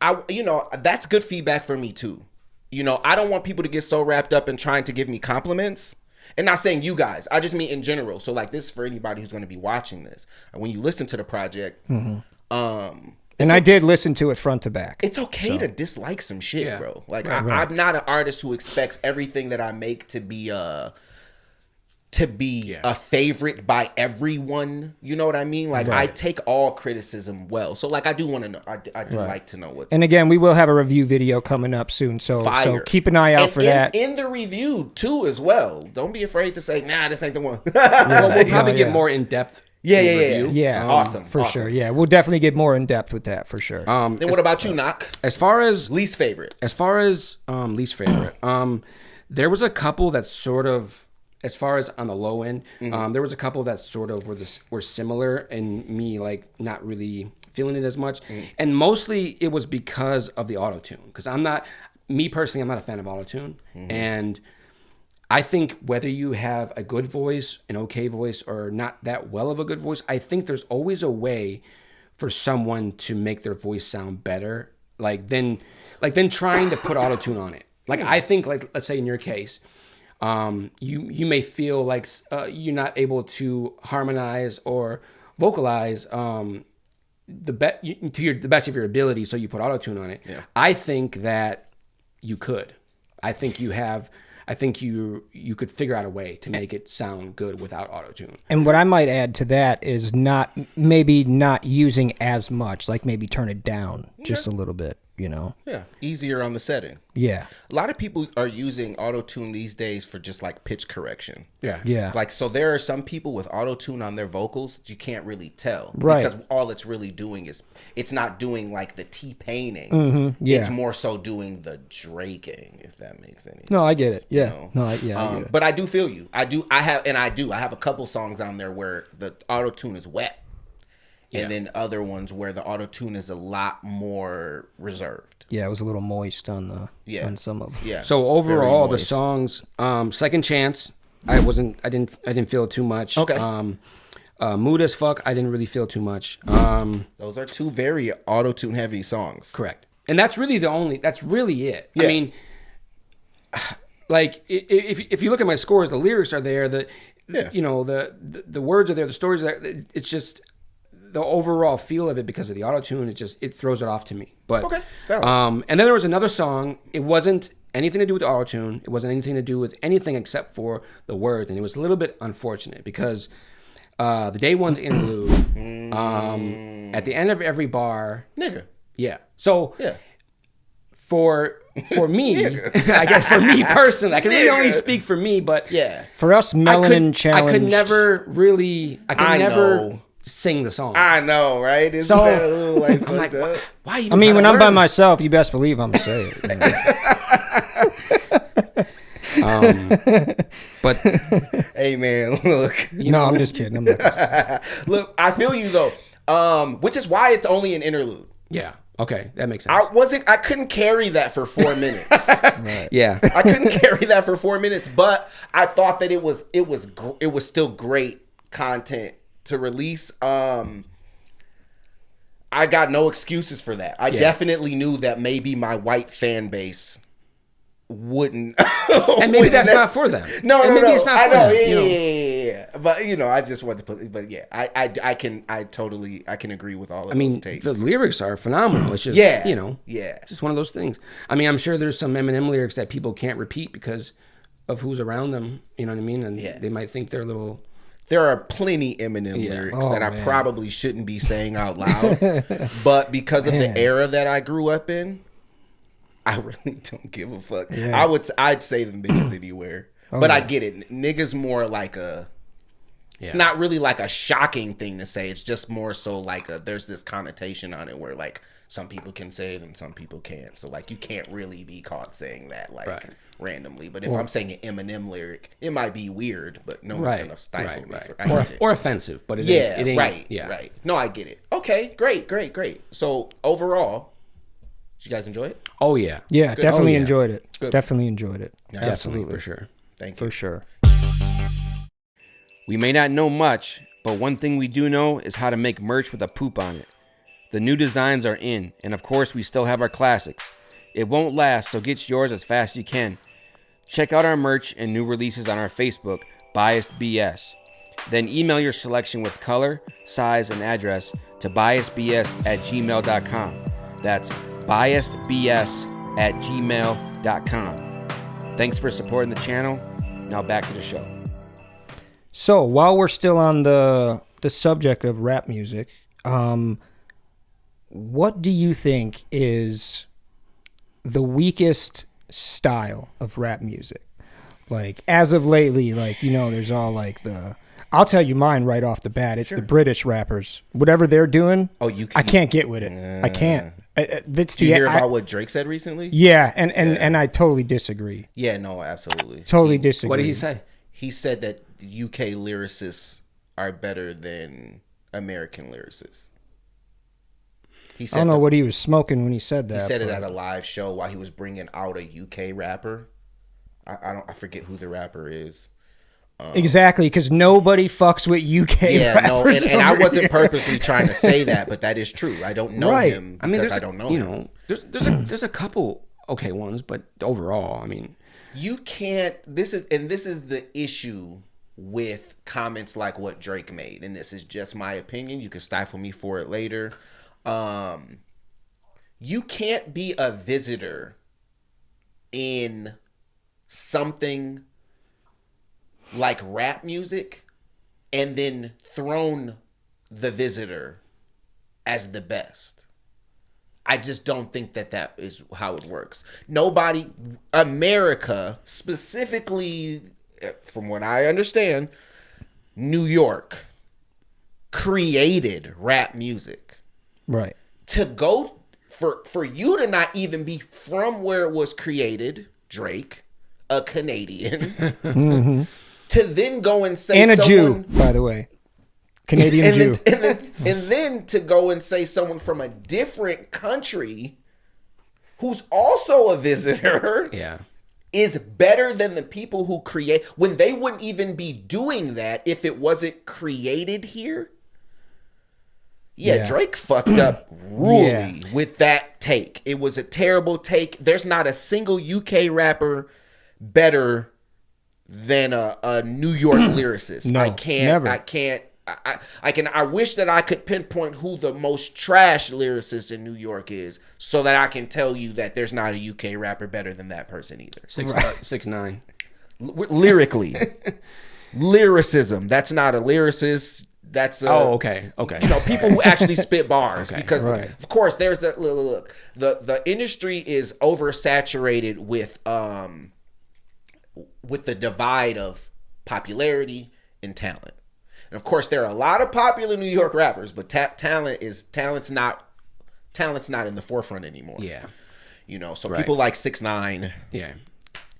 that's good feedback for me too. I don't want people to get so wrapped up in trying to give me compliments And not saying you guys, I just mean in general. So like this is for anybody who's going to be watching this. And when you listen to the project, and I did listen to it front to back. It's okay to dislike some shit, bro. Like Right. I'm not an artist who expects everything that I make to be a favorite by everyone. You know what I mean? Like I take all criticism well. So like I do want to know. I do like to know what. And again, we will have a review video coming up soon. So keep an eye out for that. In the review too as well. Don't be afraid to say, nah, this ain't the one. Well, we'll probably get more in depth. Yeah. Awesome. For sure. Yeah, we'll definitely get more in depth with that for sure. Then what about you, Knock? As far as least favorite. There was a couple that sort of, as far as on the low end, there was a couple that sort of were similar, and me like not really feeling it as much. And mostly it was because of the auto-tune. Because I'm not a fan of auto-tune. And I think whether you have a good voice, an okay voice, or not that well of a good voice, I think there's always a way for someone to make their voice sound better, than trying to put auto-tune on it. Like I think, like let's say in your case, you may feel like you're not able to harmonize or vocalize to the best of your ability, so you put auto-tune on it. Yeah. I think that you could. I think you could figure out a way to make it sound good without auto-tune. And what I might add to that is not using as much, like maybe turn it down just a little bit, you know? Yeah, easier on the setting. Yeah. A lot of people are using auto-tune these days for just like pitch correction. Yeah. Like, so there are some people with auto-tune on their vocals, you can't really tell. Right. Because all it's really doing is, it's not doing like the T-paining. It's more so doing the draking, if that makes any sense. No, I get it. Yeah. You know? No, I get it. But I do feel you. I have a couple songs on there where the auto-tune is wet. And then other ones where the auto-tune is a lot more reserved. Yeah, it was a little moist on some of them. Yeah. So overall, the songs, Second Chance, I didn't feel too much. Okay. Mood as Fuck, I didn't really feel too much. Those are two very auto-tune heavy songs. Correct. And that's really it. Yeah. I mean, like if you look at my scores, the lyrics are there, the words are there, the stories are there. It's just the overall feel of it because of the auto-tune, it throws it off to me. But okay. And then there was another song. It wasn't anything to do with the auto-tune. It wasn't anything to do with anything except for the words, and it was a little bit unfortunate because the Day One's interlude at the end of every bar, nigga. Yeah. So yeah. For me, I guess for me personally, I can really only speak for me, but for us melanin challenged, I could never sing the song. I know, right? Isn't that a little like I'm like, up? why you? I mean, when I'm by myself, you best believe I'm saying it. But hey, man, look. No, I'm just kidding. Look, I feel you though. Which is why it's only an interlude. Yeah. Okay, that makes sense. I couldn't carry that for 4 minutes. Right. Yeah. I couldn't carry that for 4 minutes, but I thought that it was still great content to release. I got no excuses for that. I definitely knew that maybe my white fan base wouldn't. And maybe that's not for them. No. It's not I for know. them, Yeah. But I just want to put. But yeah, I can agree with all of those takes. The lyrics are phenomenal. It's just just one of those things. I mean, I'm sure there's some Eminem lyrics that people can't repeat because of who's around them. You know what I mean? And they might think they're a little. There are plenty Eminem lyrics that I probably shouldn't be saying out loud, but because of the era that I grew up in, I really don't give a fuck. Yeah. I'd say them bitches anywhere, but I get it. Niggas more like it's not really like a shocking thing to say. It's just more so like there's this connotation on it where like some people can say it and some people can't. So like you can't really be caught saying that randomly. But if I'm saying an Eminem lyric, it might be weird, but no one's gonna stifle me. Or offensive, but it ain't. Right. No, I get it. Okay, great. So overall, did you guys enjoy it? Oh yeah. Yeah, good. definitely enjoyed it. Good. Definitely enjoyed it. Absolutely, for sure. Thank you. For sure. We may not know much, but one thing we do know is how to make merch with a poop on it. The new designs are in, and of course we still have our classics. It won't last, so get yours as fast as you can. Check out our merch and new releases on our Facebook, Biased BS. Then email your selection with color, size, and address to biasedbs@gmail.com. That's biasedbs@gmail.com. Thanks for supporting the channel. Now back to the show. So while we're still on the subject of rap music, what do you think is the weakest style of rap music? Like, as of lately, like, you know, there's all like I'll tell you mine right off the bat. It's the British rappers. Whatever they're doing, I can't get with it. I can't. Did you hear about what Drake said recently? Yeah, and I totally disagree. Yeah, no, absolutely. Totally disagree. What did he say? He said that UK lyricists are better than American lyricists. He said I don't know what he was smoking when he said that. He said it at a live show while he was bringing out a UK rapper. I forget who the rapper is. Exactly, because nobody fucks with UK rappers. And I wasn't purposely trying to say that, but that is true. I don't know him because I don't know him. There's a couple okay ones, but overall, I mean, you can't. This is the issue with comments like what Drake made, and this is just my opinion. You can stifle me for it later. You can't be a visitor in something like rap music and then thrown the visitor as the best. I just don't think that is how it works. America, specifically, from what I understand, New York created rap music. Right. To go for you to not even be from where it was created, Drake, a Canadian, mm-hmm. to then go and say and a someone, Jew, by the way, Canadian Jew, and then to go and say someone from a different country who's also a visitor, is better than the people who create, when they wouldn't even be doing that if it wasn't created here. Yeah, Drake fucked up royally with that take. It was a terrible take. There's not a single UK rapper better than a New York lyricist. No, I can't. Never. I wish that I could pinpoint who the most trash lyricist in New York is, so that I can tell you that there's not a UK rapper better than that person either. 6ix9ine. Lyrically, lyricism. That's not a lyricist. That's okay. You know, people who actually spit bars, because of course there's the industry is oversaturated with the divide of popularity and talent. And of course there are a lot of popular New York rappers, but talent's not in the forefront anymore. Yeah. You know, so people like 6ix9ine,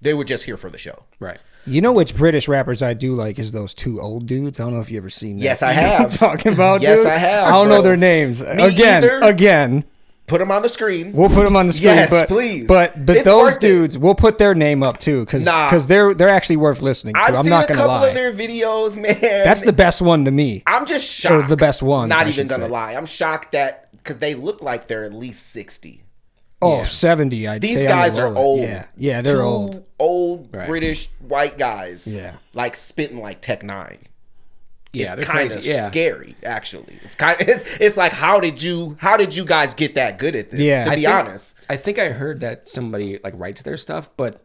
they were just here for the show. Right. You know which British rappers I do like is those two old dudes. I don't know if you ever seen that. Yes, I have. Talking about, yes, dude? I have. I don't know their names. Again. Put them on the screen. We'll put them on the screen. Yes, please. But those dudes, we'll put their name up too, because they're actually worth listening to. I'm not gonna lie. I've seen a couple of their videos, man. That's the best one to me. I'm just shocked. Or the best one. Not even gonna lie. I'm shocked that because they look like they're at least 60. Oh, 70, I'd say. These guys are old. Yeah, they're old. Old British white guys. Yeah. Like spitting like Tech 9. Yeah, it's kind of scary, actually. It's like, how did you guys get that good at this? Yeah, to be honest, I think I heard that somebody like writes their stuff, but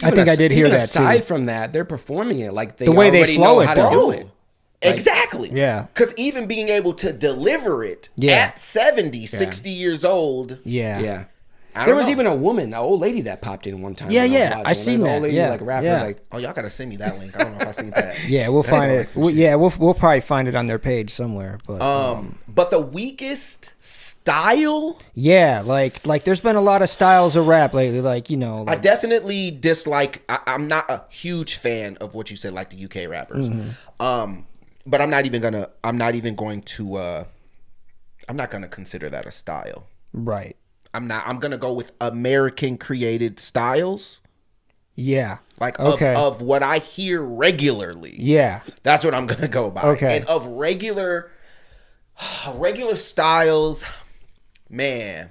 I think I did hear that too. Aside from that, they're performing it like they the way already they flow know it, how to do it. Like, exactly. Yeah. Because even being able to deliver it at 70, 60 years old. Yeah. There was even a woman, an old lady that popped in one time. Yeah. I seen that. Old lady, like rapper, like, oh, y'all gotta send me that link. I don't know if I seen that. Yeah, we'll find it. We'll probably find it on their page somewhere. But the weakest style. Yeah, like there's been a lot of styles of rap lately. Like, you know, I definitely dislike. I'm not a huge fan of what you said, like the UK rappers. Mm-hmm. But I'm not going to consider that a style. Right. I'm gonna go with American created styles. Yeah. Like of what I hear regularly. Yeah. That's what I'm gonna go by. Okay. And of regular styles, man.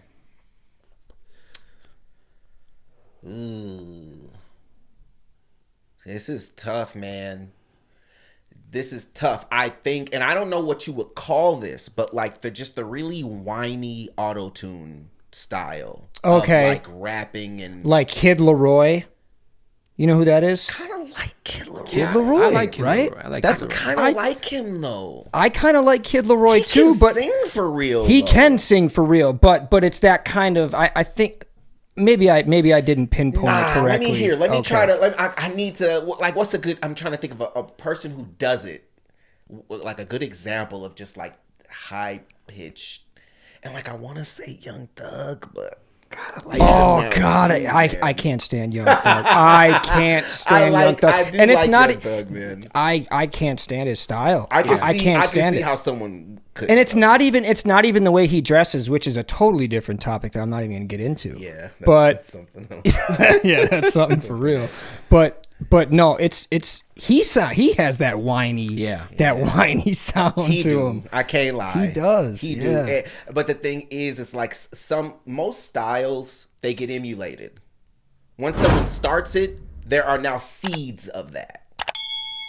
This is tough, man. This is tough. I think, and I don't know what you would call this, but like the really whiny auto-tune style. Okay. Of like rapping and like Kid Leroy. You know who that is? kind of like Kid Leroy. Kid Leroy, I like Kid right? Leroy. I like That's Kid Leroy. Kind of like him though. I kind of like Kid Leroy He too, can but sing for real. he though. can sing for real. But it's that kind of. I think maybe I didn't pinpoint it correctly. Let me hear. Let me Okay. try to. I need to. Like, what's a good? I'm trying to think of a person who does it. Like a good example of just like high pitched, and like I want to say Young Thug, but God, I like. Oh him now God, too, I man. can't stand Young Thug. I can't stand Young Thug, I do and it's like not. Young Thug, man. I can't stand his style. I can see. can't I stand can see it. how someone could. And it's not even the way he dresses, which is a totally different topic that I'm not even going to get into. Yeah, but that's something else. yeah, that's something for real. But no, it's he has that whiny whiny sound He to do. him. I can't lie. He does. He yeah. do. But the thing is, it's like most styles they get emulated. Once someone starts it, there are now seeds of that.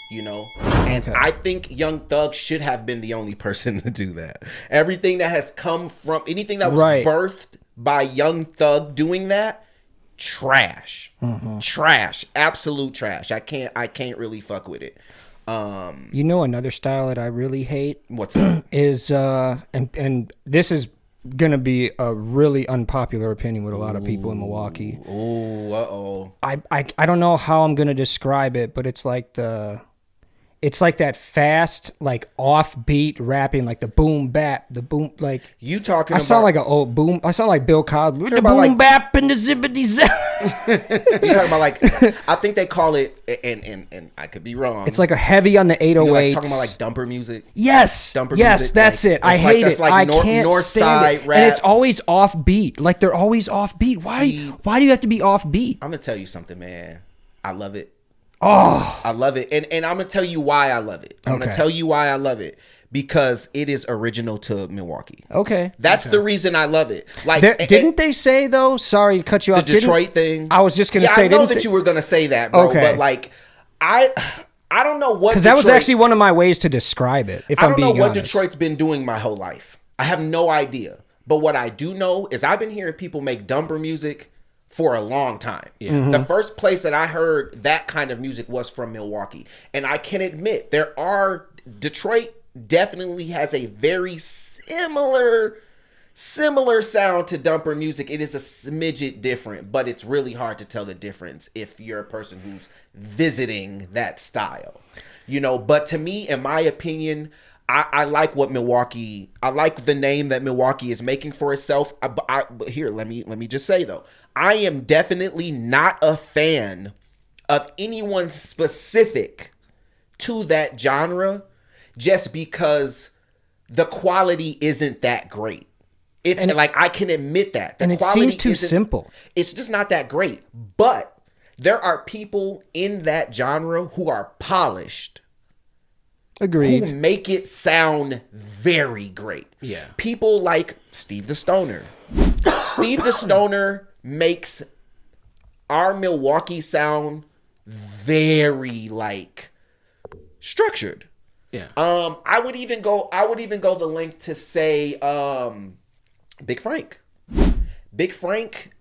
You know, and Okay. I think Young Thug should have been the only person to do that. Everything that has come from anything that was Right. birthed by Young Thug doing that, trash, trash, absolute trash. I can't really fuck with it. You know another style that I really hate What's up? is and this is gonna be a really unpopular opinion with a lot of people in Milwaukee. Ooh, uh-oh. I don't know how I'm gonna describe it, but it's like that fast, like offbeat rapping, like the boom bap, the boom like. You talking I about sound like an old boom. I sound like Bill Cosby. The about boom like- bap and the zippity zap. you talking about like I think they call it and I could be wrong. It's like a heavy on the 808s. You're like talking about like dumper music. Yes, Dumper yes, music, that's like- it. I it's like- hate that's it. like I north- can't north stand side it. rap. And it's always offbeat. Like they're always offbeat. Why do you have to be offbeat? I'm gonna tell you something, man. I love it. Oh, I love it. And I'm gonna tell you why I love it. I'm gonna Okay. tell you why I love it. Because it is original to Milwaukee. okay. That's the reason I love it. Like Didn't they say though? Sorry to cut you the off. didn't- Detroit thing? I was just gonna yeah, say. I know didn't that they- you were gonna say that, bro. Okay. But like I don't know what Because that was Detroit- actually one of my ways to describe it. If I I'm don't know being what honest. Detroit's been doing my whole life. I have no idea. But what I do know is I've been hearing people make dumper music for a long time. Mm-hmm. The first place that I heard that kind of music was from Milwaukee. And I can admit Detroit definitely has a very similar sound to dumper music. It is a smidget different, but it's really hard to tell the difference if you're a person who's visiting that style. You know, but to me, in my opinion, I like what Milwaukee. I like the name that Milwaukee is making for itself. But here, let me just say though, I am definitely not a fan of anyone specific to that genre, just because the quality isn't that great. It's like I can admit that, And it seems too simple. It's just not that great. But there are people in that genre who are polished, Agreed. who make it sound very great. Yeah. People like Steve the Stoner. Steve the Stoner makes our Milwaukee sound very like structured. Yeah. I would even go the length to say Big Frank. Big Frank,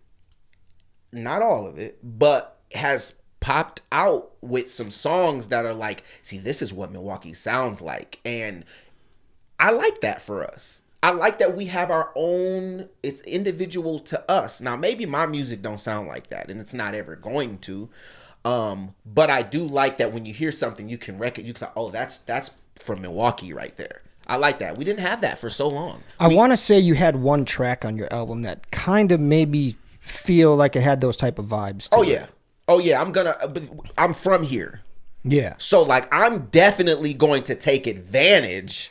not all of it, but has popped out with some songs that are like, see, this is what Milwaukee sounds like. And I like that for us. I like that we have our own, it's individual to us. Now, maybe my music don't sound like that, and it's not ever going to. But I do like that when you hear something, you can oh, that's from Milwaukee right there. I like that. We didn't have that for so long. I want to say you had one track on your album that kind of made me feel like it had those type of vibes. To it. Oh yeah. I'm from here. Yeah. So like I'm definitely going to take advantage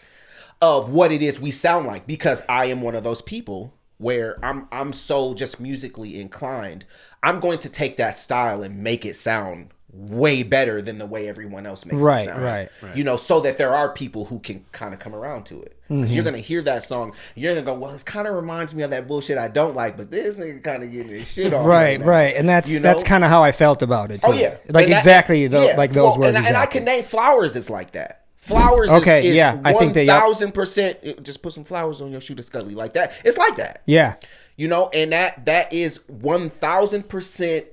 of what it is we sound like, because I am one of those people where I'm so just musically inclined. I'm going to take that style and make it sound way better than the way everyone else makes Right, it sound. right. You know, so that there are people who can kind of come around to it. Because you're going to hear that song, you're going to go, well, it kind of reminds me of that bullshit I don't like, but this nigga kind of getting his shit off. Right, now. right. And that's kind of how I felt about it, too. Oh, yeah. Like, And exactly like those words. And I can name Flowers is like that. Flowers okay, is yeah, I think 1,000%. Just put some flowers on your shoe to Scully like that. It's like that. Yeah. You know, and that is 1,000%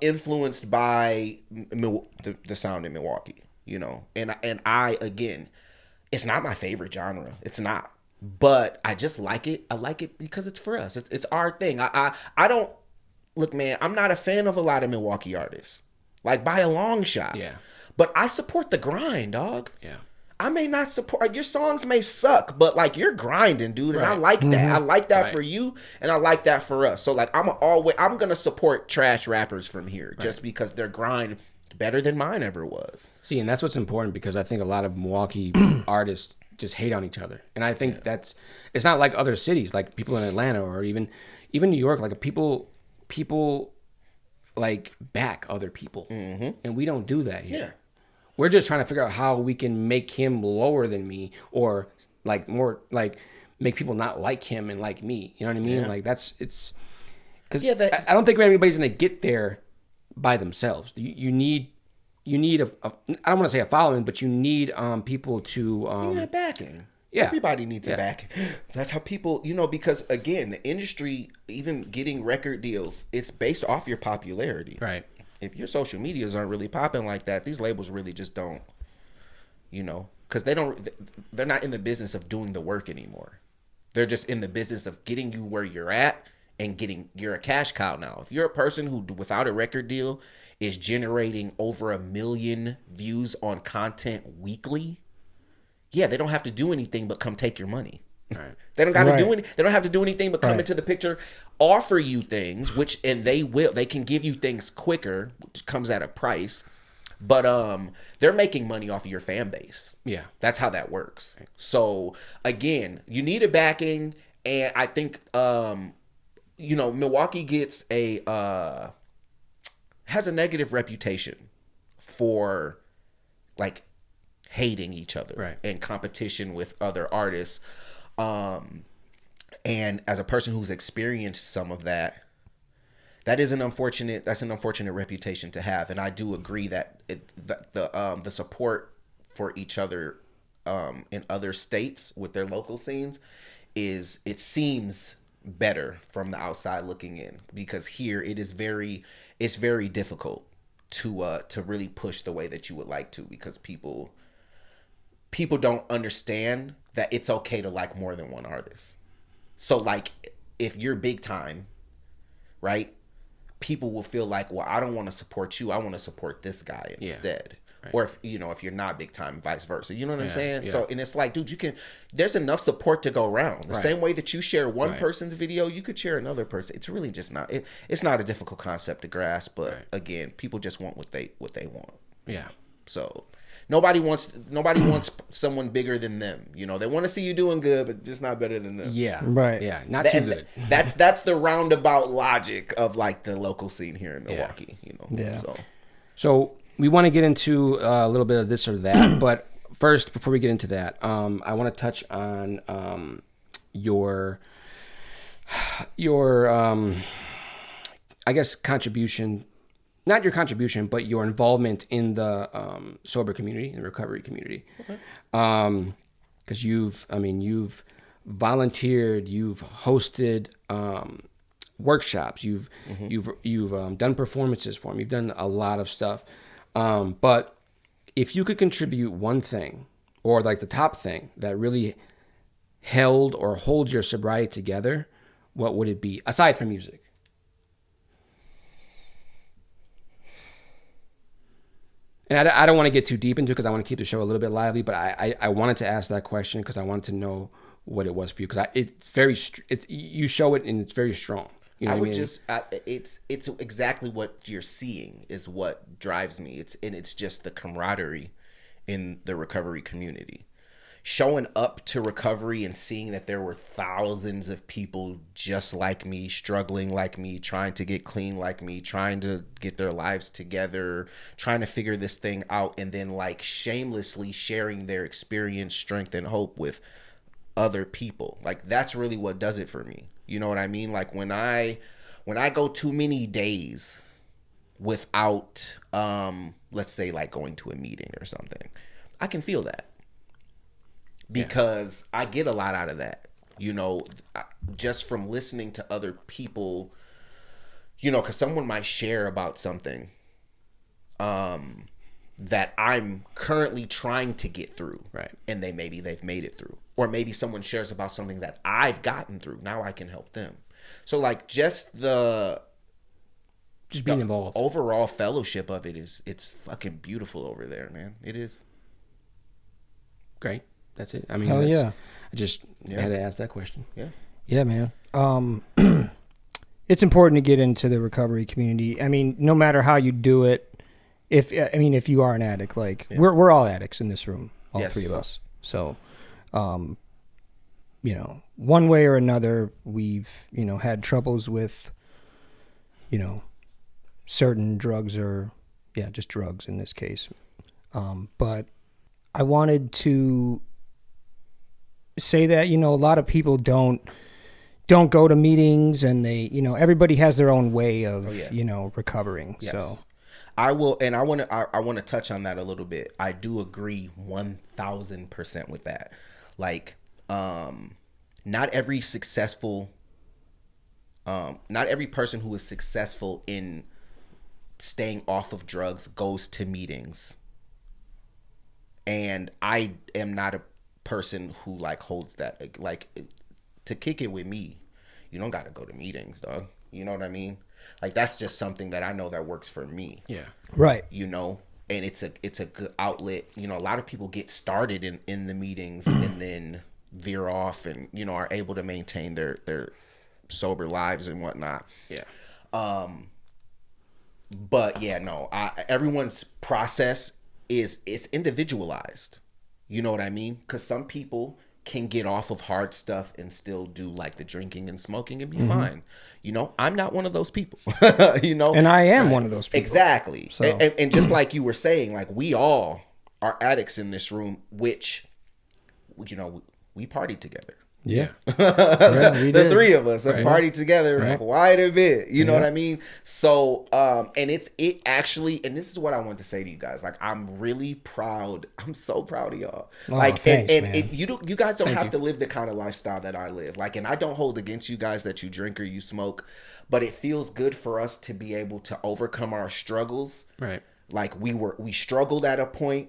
influenced by the sound in Milwaukee. You know, and I again, it's not my favorite genre. It's not, but I just like it. I like it because it's for us. It's our thing. I don't look, man. I'm not a fan of a lot of Milwaukee artists, like by a long shot. Yeah. But I support the grind, dog. Yeah. I may not support your songs may suck, but like you're grinding, dude, and I like that. I like that for you, and I like that for us. So like I'm gonna support trash rappers from here just because their grind better than mine ever was. See, and that's what's important because I think a lot of Milwaukee artists just hate on each other, and I think it's not like other cities, like people in Atlanta or even New York. Like people like back other people, and we don't do that here. Yeah. We're just trying to figure out how we can make him lower than me, or like more like make people not like him and like me. You know what I mean? Yeah. Like it's because that- I don't think everybody's gonna get there by themselves. You need a I don't want to say a following, but you need people to You need a backing. Yeah. Everybody needs a backing. That's how people, you know, because again, the industry, even getting record deals, it's based off your popularity. right. If your social medias aren't really popping like that, these labels really just don't, you know, because they're not in the business of doing the work anymore. They're just in the business of getting you where you're at and you're a cash cow now. If you're a person who, without a record deal, is generating over 1 million views on content weekly, yeah, they don't have to do anything but come take your money. Right. They don't got to do any. They don't have to do anything but come into the picture, offer you things, they can give you things quicker, which comes at a price, but they're making money off of your fan base. Yeah. That's how that works. So again, you need a backing, and I think you know, Milwaukee has a negative reputation for like hating each other and competition with other artists. And as a person who's experienced some of that, that's an unfortunate reputation to have. And I do agree that the support for each other in other states with their local scenes it seems better from the outside looking in, because here it's very difficult to really push the way that you would like to, because people don't understand that it's okay to like more than one artist. So like if you're big time, right, people will feel like, well, I don't want to support you, I want to support this guy instead. Right. Or if you're not big time, vice versa. You know what I'm saying? Yeah. So, and it's like, dude, there's enough support to go around. The same way that you share one person's video, you could share another person. It's really just not, it's not a difficult concept to grasp, but again, people just want what they want. Yeah. So nobody wants someone bigger than them. You know, they want to see you doing good, but just not better than them. Yeah. Right. Yeah. Not too good. That's the roundabout logic of like the local scene here in Milwaukee. You know. Yeah. So we want to get into a little bit of this or that, but first, before we get into that, I want to touch on your I guess contribution. Not your contribution, but your involvement in the sober community, in the recovery community. Okay. Because you've volunteered, you've hosted workshops, you've done performances for them, you've done a lot of stuff. But if you could contribute one thing, or like the top thing that really held or holds your sobriety together, what would it be aside from music? And I don't want to get too deep into it because I want to keep the show a little bit lively, but I wanted to ask that question because I wanted to know what it was for you, because you show it and it's very strong. You know I what would I mean? just it's exactly what you're seeing is what drives me. It's just the camaraderie in the recovery community. showing up to recovery and seeing that there were thousands of people just like me, struggling like me, trying to get clean like me, trying to get their lives together, trying to figure this thing out, and then like shamelessly sharing their experience, strength, and hope with other people. Like that's really what does it for me. You know what I mean? Like when I go too many days without let's say like going to a meeting or something, I can feel that. Because I get a lot out of that, you know, just from listening to other people, you know, because someone might share about something that I'm currently trying to get through. Right. And they've made it through. Or maybe someone shares about something that I've gotten through. Now I can help them. So like just being involved. Overall fellowship of it it's fucking beautiful over there, man. It is. Great. That's it. I mean, yeah. I just had to ask that question. Yeah. Yeah, man. It's important to get into the recovery community. I mean, no matter how you do it, if you are an addict, like we're all addicts in this room, all three of us. So, you know, one way or another, we've, you know, had troubles with, you know, certain drugs or just drugs in this case. But I wanted to say that, you know, a lot of people don't go to meetings, and they, you know, everybody has their own way of, you know, recovering. Yes. So I will, and I want to touch on that a little bit. I do agree 1000% with that. Like, not every person who is successful in staying off of drugs goes to meetings. And I am not a person who like holds that, like, to kick it with me, you don't got to go to meetings, dog. You know what I mean? Like that's just something that I know that works for me. Yeah. Right. You know, and it's a good outlet. You know, a lot of people get started in the meetings and then veer off and, you know, are able to maintain their sober lives and whatnot. Yeah. But yeah, no, everyone's process is individualized. You know what I mean? Because some people can get off of hard stuff and still do like the drinking and smoking and be fine. You know, I'm not one of those people. You know, and I am one of those people. Exactly. So. And just like you were saying, like we all are addicts in this room, which, you know, we partied together. Yeah. The three of us have partied together quite a bit. You know what I mean? So, and it actually, and this is what I want to say to you guys. Like, I'm really proud. I'm so proud of y'all. Oh, like, thanks, you guys don't have to live the kind of lifestyle that I live. Like, and I don't hold against you guys that you drink or you smoke, but it feels good for us to be able to overcome our struggles. Right. Like we struggled at a point,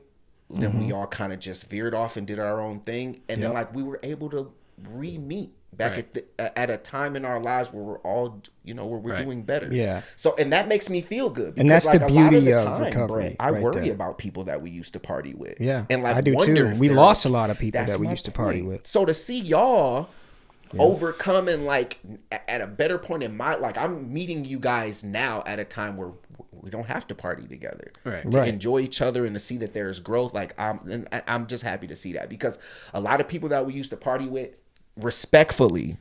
then we all kind of just veered off and did our own thing. And then like we were able to re-meet back at a time in our lives where we're all, you know, where we're doing better. Yeah. So, and that makes me feel good. Because, and that's like, the a lot beauty of of the time, recovery. Brett, I worry about people that we used to party with. Yeah. And like, I do too. We lost a lot of people that we used to party with. So to see y'all overcome and like at a better point in my, like I'm meeting you guys now at a time where we don't have to party together to enjoy each other and to see that there's growth. Like I'm just happy to see that, because a lot of people that we used to party with, respectfully,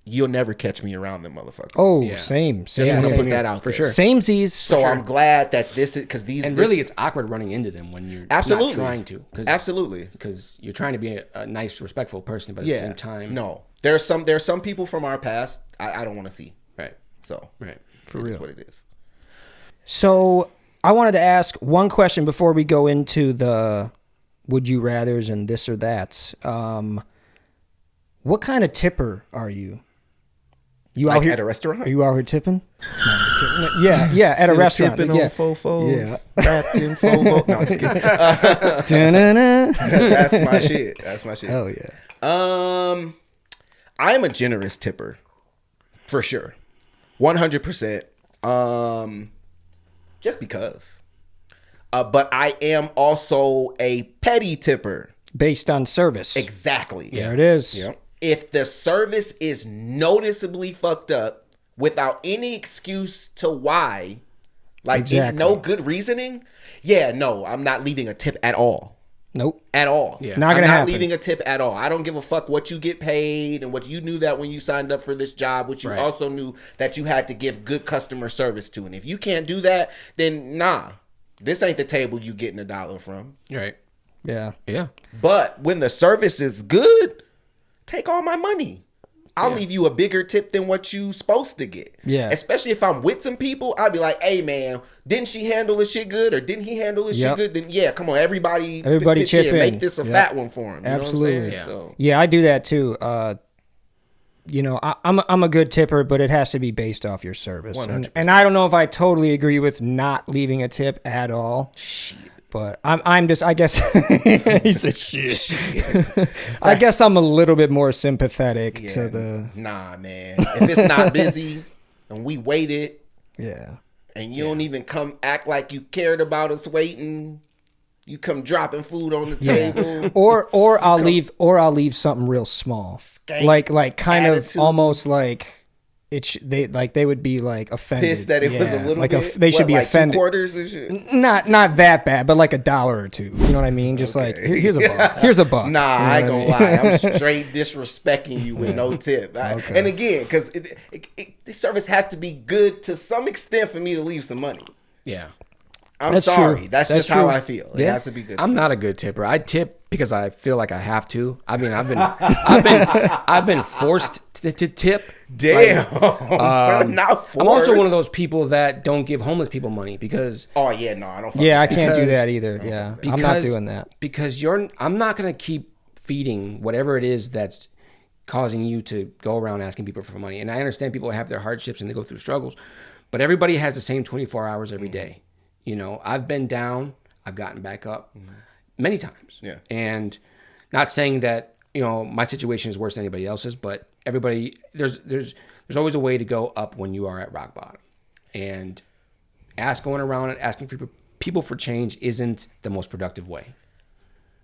you'll never catch me around them motherfuckers. Oh, same. Just want to put that out for there. sure. Samesies. So I'm glad that this is, because really it's awkward running into them when you're not trying to. Absolutely. Because you're trying to be a nice, respectful person, but at the same time. No. There's some people from our past I don't want to see. Right. So. Right. For real. Is what it is. So I wanted to ask one question before we go into the would you rathers and this or that. What kind of tipper are you? You like out here at a restaurant? Are you out here tipping? No, I'm just kidding. Yeah, at a restaurant. Tipping on fofos. Yeah. Wrapped in fofo. No, I'm just kidding. That's my shit. Oh yeah. I am a generous tipper, for sure, 100%. Just because. But I am also a petty tipper. Based on service. Exactly. There it is. Yep. If the service is noticeably fucked up without any excuse to why, like no good reasoning, no, I'm not leaving a tip at all. Nope. At all. Yeah. Not gonna I'm not happen. leaving a tip at all. I don't give a fuck what you get paid and what you knew that when you signed up for this job, which you also knew that you had to give good customer service to. And if you can't do that, then nah, this ain't the table you getting $1 from. Right. Yeah. Yeah. But when the service is good, take all my money. I'll leave you a bigger tip than what you supposed to get. Yeah. Especially if I'm with some people, I'll be like, hey man, didn't she handle this shit good or didn't he handle this shit good? Then yeah, come on, everybody chip in. Make this a fat one for him. You Absolutely. know what I'm saying? So. Yeah, I do that too. You know, I'm a good tipper, but it has to be based off your service. And I don't know if I totally agree with not leaving a tip at all. Shit. But I'm just, I guess, he said shit. I guess I'm a little bit more sympathetic to the. Nah, man. If it's not busy and we waited. Yeah. And you don't even come act like you cared about us waiting. You come dropping food on the table. Or I'll leave something real small. Skank Like kind attitudes. of almost like they would be like offended. Pissed that it was a little like bit. They should be like offended. 2 quarters and shit. Not that bad, but like $1 or $2. You know what I mean? Just like here's a buck. Here's a buck. Nah, you know I ain't what gonna mean? lie. I'm straight disrespecting you with no tip. And again, because the service has to be good to some extent for me to leave some money. Yeah. I'm sorry. True. That's just true. how I feel. It has to be good. I'm not a good tipper. I tip because I feel like I have to. I mean, I've been forced to tip. Damn. Not forced. I'm also one of those people that don't give homeless people money because. Oh yeah, no, I don't. Yeah, I can't do that either. Yeah, I'm not doing that because I'm not gonna keep feeding whatever it is that's causing you to go around asking people for money. And I understand people have their hardships and they go through struggles, but everybody has the same 24 hours every day. You know, I've been down, I've gotten back up many times. Yeah. And not saying that, you know, my situation is worse than anybody else's, but everybody, there's always a way to go up when you are at rock bottom. And going around and asking for people for change isn't the most productive way.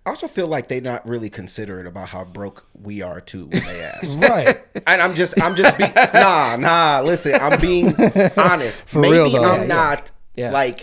I also feel like they're not really considerate about how broke we are too when they ask. right. And I'm just listen, I'm being honest. For Maybe real, though. I'm not Yeah.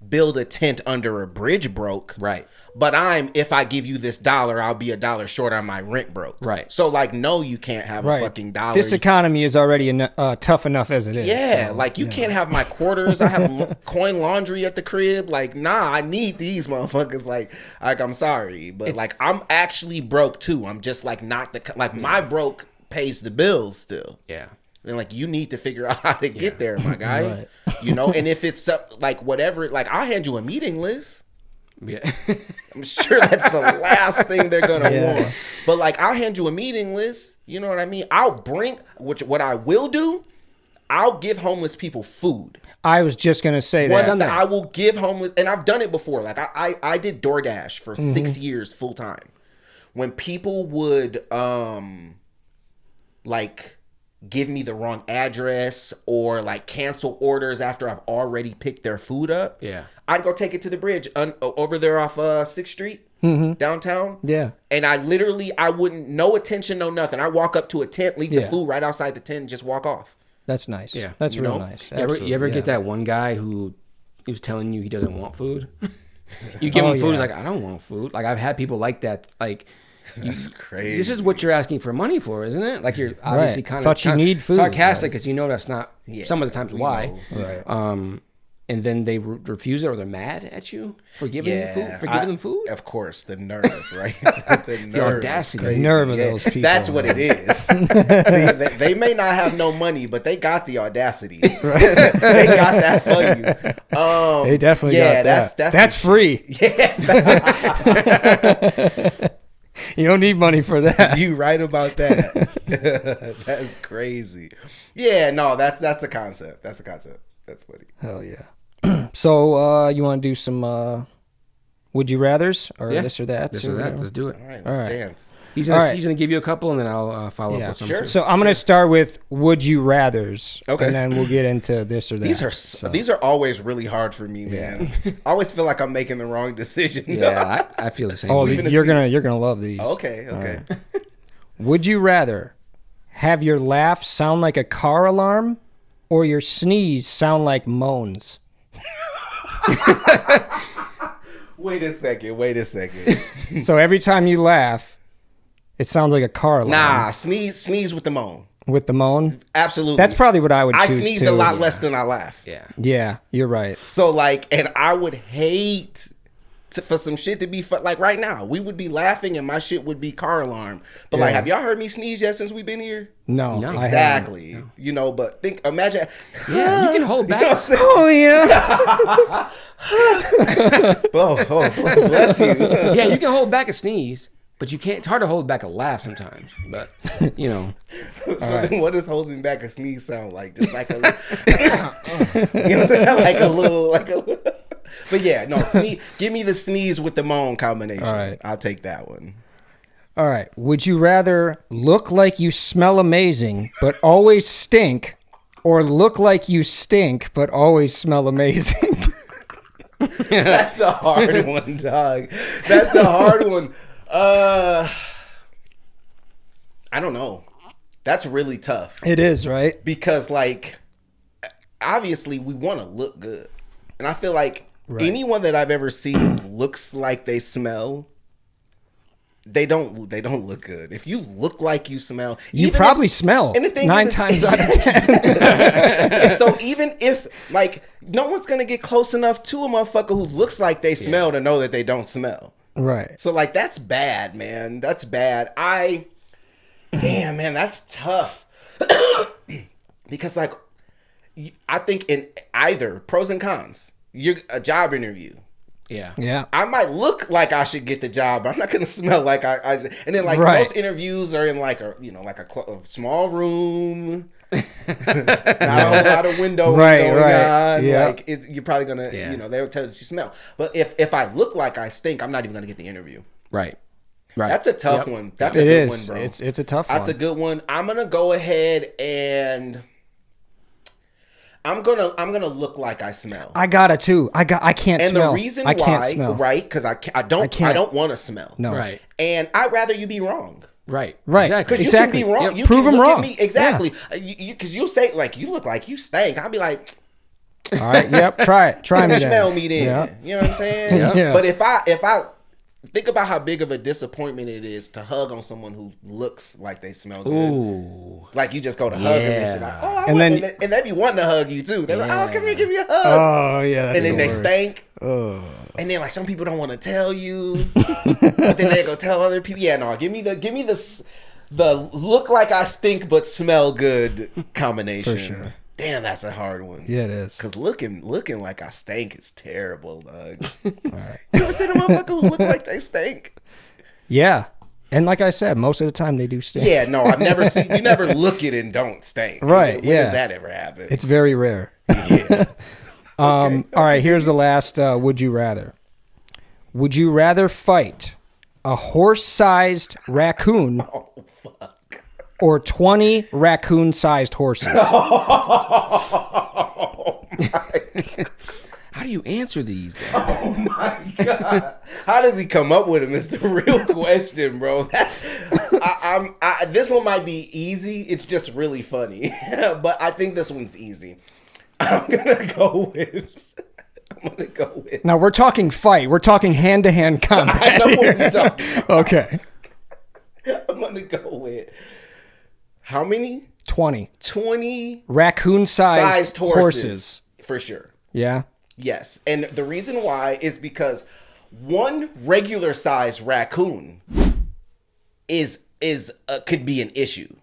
build a tent under a bridge broke. Right. But if I give you this $1, I'll be $1 short on my rent broke. Right. So no, you can't have a fucking $1. This economy is already tough enough as it is. Yeah, so, you can't have my quarters. I have coin laundry at the crib. Nah, I need these motherfuckers. I'm sorry, but I'm actually broke too. I'm just not my broke pays the bills still. Yeah. And you need to figure out how to get there, my guy. Right. You know, and if it's whatever, I'll hand you a meeting list. Yeah. I'm sure that's the last thing they're gonna want. But I'll hand you a meeting list. You know what I mean? I'll bring what I will do. I'll give homeless people food. I was just gonna say that. I will give homeless, and I've done it before. I did DoorDash for 6 years full time. When people would give me the wrong address or cancel orders after I've already picked their food up. Yeah. I'd go take it to the bridge over there off 6th Street downtown. Yeah. And I wouldn't, no attention, no nothing. I walk up to a tent, leave the food right outside the tent and just walk off. That's nice. Yeah. That's real nice. You ever get that one guy who was telling you he doesn't want food? You give him food, he's like, I don't want food. I've had people like that. That's crazy. This is what you're asking for money for, isn't it? You're obviously kind of you need food. sarcastic because that's not some of the times why. Know. Right. And then they refuse it or they're mad at you for giving them food. Of course, the nerve, right? The audacity. The nerve of those people. That's what it is. they may not have no money, but they got the audacity. They got that for you. They definitely got that. That's free. Yeah. You don't need money for that. You right about that. That's crazy. Yeah, no, that's a concept. That's a concept. That's funny. Hell yeah. So you want to do some would you rathers or this or that? This or that. Let's do it. All right, let's dance. He's gonna give you a couple, and then I'll follow up with some. Sure. So I'm gonna start with would you rathers, okay, and then we'll get into this or that. These are always really hard for me, man. I always feel like I'm making the wrong decision. Yeah, I feel the same. Oh, you're gonna love these. Okay. Right. Would you rather have your laugh sound like a car alarm, or your sneeze sound like moans? Wait a second. So every time you laugh, it sounds like a car alarm. Nah, sneeze with the moan. With the moan? Absolutely. That's probably what I would choose, I sneeze too. a lot less than I laugh. Yeah. Yeah, you're right. So, like, and I would hate for some shit to be like right now. We would be laughing and my shit would be car alarm. But like, have y'all heard me sneeze yet since we've been here? No. Exactly. You know, but imagine. Yeah, you can hold back. You know Oh, yeah. oh, bless you. Yeah, you can hold back a sneeze, but you can't. It's hard to hold back a laugh sometimes. But you know. So then, what does holding back a sneeze sound like? Just like a, you know what I'm saying? Like a little. But yeah, no, sneeze. Give me the sneeze with the moan combination. All right. I'll take that one. All right. Would you rather look like you smell amazing but always stink, or look like you stink but always smell amazing? That's a hard one, dog. That's a hard one. I don't know. That's really tough. It is, right? Because, like, obviously we want to look good. And I feel like anyone that I've ever seen looks like they smell, they don't look good. If you look like you smell, You probably smell and the thing 9 is, times out of 10. And so even if, like, no one's going to get close enough to a motherfucker who looks like they smell to know that they don't smell. Right. So, like, that's bad, man. That's bad. Damn, man, that's tough. Because, like, I think in either pros and cons, you're a job interview. Yeah. I might look like I should get the job, but I'm not gonna smell like I and then, like, most interviews are in like a a small room, not a whole lot of window going on. Yeah. Like, you're probably gonna they'll tell you that you smell. But if I look like I stink, I'm not even gonna get the interview. Right. That's a tough one. That's a good one, bro. It's a tough one. That's a good one. I'm gonna go ahead and I'm gonna look like I smell. I gotta too. I can't and smell. the reason I can't smell. right? Because I don't want to smell. No. Right. And I'd rather you be wrong. Right. Right. Exactly. Because Exactly. you can be wrong. Yep. You Prove can them look wrong. at me. Exactly. Because you'll say, like, you look like you stank. I'll be like, All right. Yep. Try it. Try me then. smell me then. Yeah. You know what I'm saying? Yeah. But if I think about how big of a disappointment it is to hug on someone who looks like they smell good. Ooh. Like, you just go to hug them and shit, like, oh, And then- and they be wanting to hug you too. They're like, oh, come here, give me a hug. Oh yeah. That's And then the they worst. stank. And then, like, some people don't want to tell you, but then they go tell other people. Yeah, no, give me the look like I stink but smell good combination. For sure. Damn, that's a hard one. Yeah, it is. Cause looking like I stink is terrible, dog. You ever seen a motherfucker who look like they stink? Yeah. And like I said, most of the time they do stink. Yeah, no, I've never seen. You never look it and don't stink. Right, When yeah. does that ever happen? It's very rare. Yeah. All right, here's the last would you rather. Would you rather fight a horse-sized raccoon Oh, fuck. or 20 raccoon-sized horses? Oh my God. How do you answer these? Oh my God. How does he come up with them? It's the real question, bro. This one might be easy. It's just really funny. But I think this one's easy. I'm gonna go with. Now, we're talking fight. We're talking hand-to-hand combat. I know what we're talking about. Okay. I'm gonna go with. How many? 20. 20 Raccoon-sized sized horses. For sure. Yeah? Yes. And the reason why is because one regular sized raccoon could be an issue.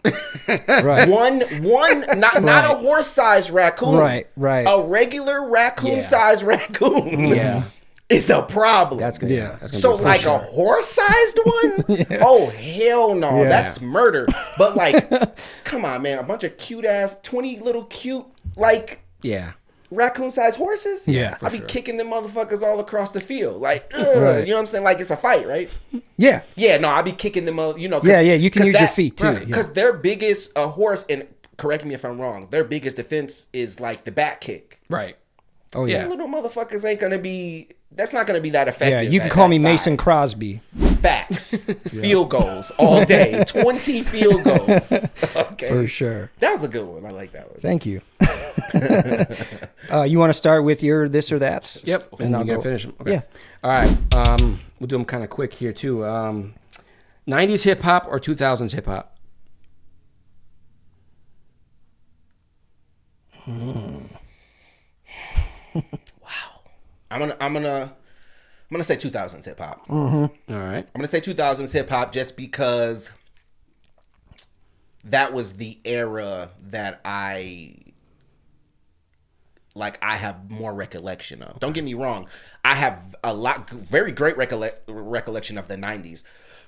Right. One not a horse sized raccoon. Right. A regular raccoon sized raccoon. Yeah. Is a problem. That's good. Yeah. That's gonna So, be like, a horse-sized one? Oh, hell no. Yeah. That's murder. But, like, come on, man. A bunch of cute-ass, 20 little cute, like, yeah. raccoon-sized horses? Yeah, I be kicking them motherfuckers all across the field. Like, ugh, Right. you know what I'm saying? Like, it's a fight, right? Yeah. Yeah, no, I be kicking them, you know. Yeah, you can use your feet, too. Right, because their biggest, horse, and correct me if I'm wrong, their biggest defense is, like, the back kick. Right. Oh, Them yeah. little motherfuckers ain't going to be... That's not going to be that effective. Yeah, you can at call that me Mason size. Crosby. Facts. Field goals all day. 20 field goals. Okay. For sure. That was a good one. I like that one. Thank you. You want to start with your this or that? Yep. And I'm going to finish them. Okay. Yeah. All right. We'll do them kind of quick here, too. 90s hip hop or 2000s hip hop? Wow. I'm gonna say 2000s hip hop. All right. I'm gonna say 2000s hip hop just because that was the era that I have more recollection of. Don't get me wrong, I have very great recollection of the 90s.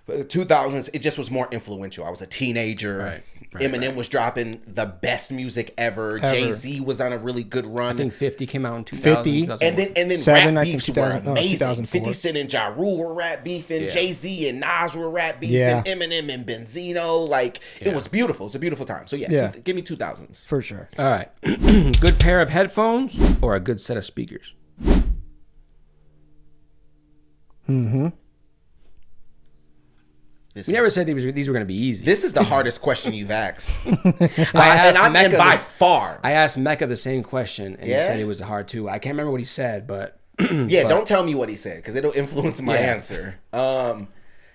But the 2000s, it just was more influential. I was a teenager. Right, Eminem was dropping the best music ever. Jay-Z was on a really good run. I think 50 came out in 2000. 50. And then Seven, rap I think beefs were 2000, amazing. 2004. 50 Cent and Ja Rule were rap beefing. Yeah. Jay-Z and Nas were rap beefing. Yeah. Eminem and Benzino. Like, it was beautiful. It's a beautiful time. So, Yeah. give me 2000s. For sure. All right. Good pair of headphones or a good set of speakers? We never said these were going to be easy. This is the hardest question you've asked. asked and by far. I asked Mecca the same question, and he Yeah? said it was hard too. I can't remember what he said, but Yeah, don't tell me what he said because it'll influence my Yeah. answer. And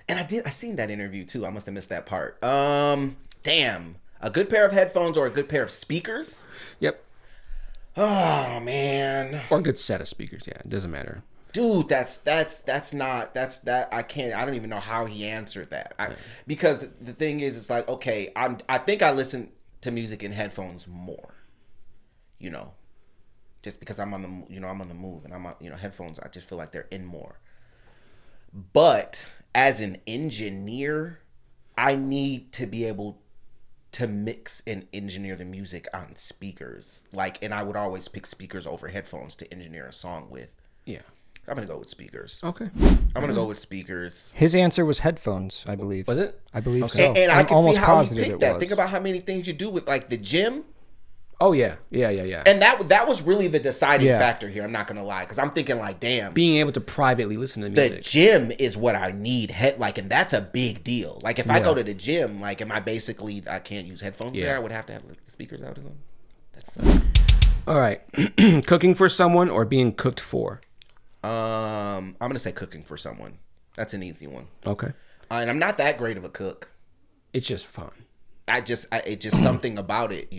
I seen that interview too. I must have missed that part. Damn. A good pair of headphones or a good pair of speakers? yep, Oh man. or a good set of speakers. Yeah, it doesn't matter. Dude, I don't even know how he answered that. Because the thing is, it's like, okay, I think I listen to music in headphones more, you know, just because I'm on the move and headphones, I just feel like they're in more. But as an engineer, I need to be able to mix and engineer the music on speakers. And I would always pick speakers over headphones to engineer a song with. Yeah. I'm going to go with speakers. Okay. I'm going to go with speakers. His answer was headphones, I believe. Was it? I believe Okay. so. And I I'm can see almost how he positive picked it that. was. Think about how many things you do with the gym. Oh yeah. Yeah. And that was really the deciding factor here. I'm not going to lie. Because I'm thinking damn. Being able to privately listen to The music. gym is what I need. And that's a big deal. If I go to the gym, am I basically, I can't use headphones there? I would have to have the speakers out or something. That's All right. Cooking for someone or being cooked for? I'm going to say cooking for someone. That's an easy one. Okay. And I'm not that great of a cook. It's just fun. It's just something about it,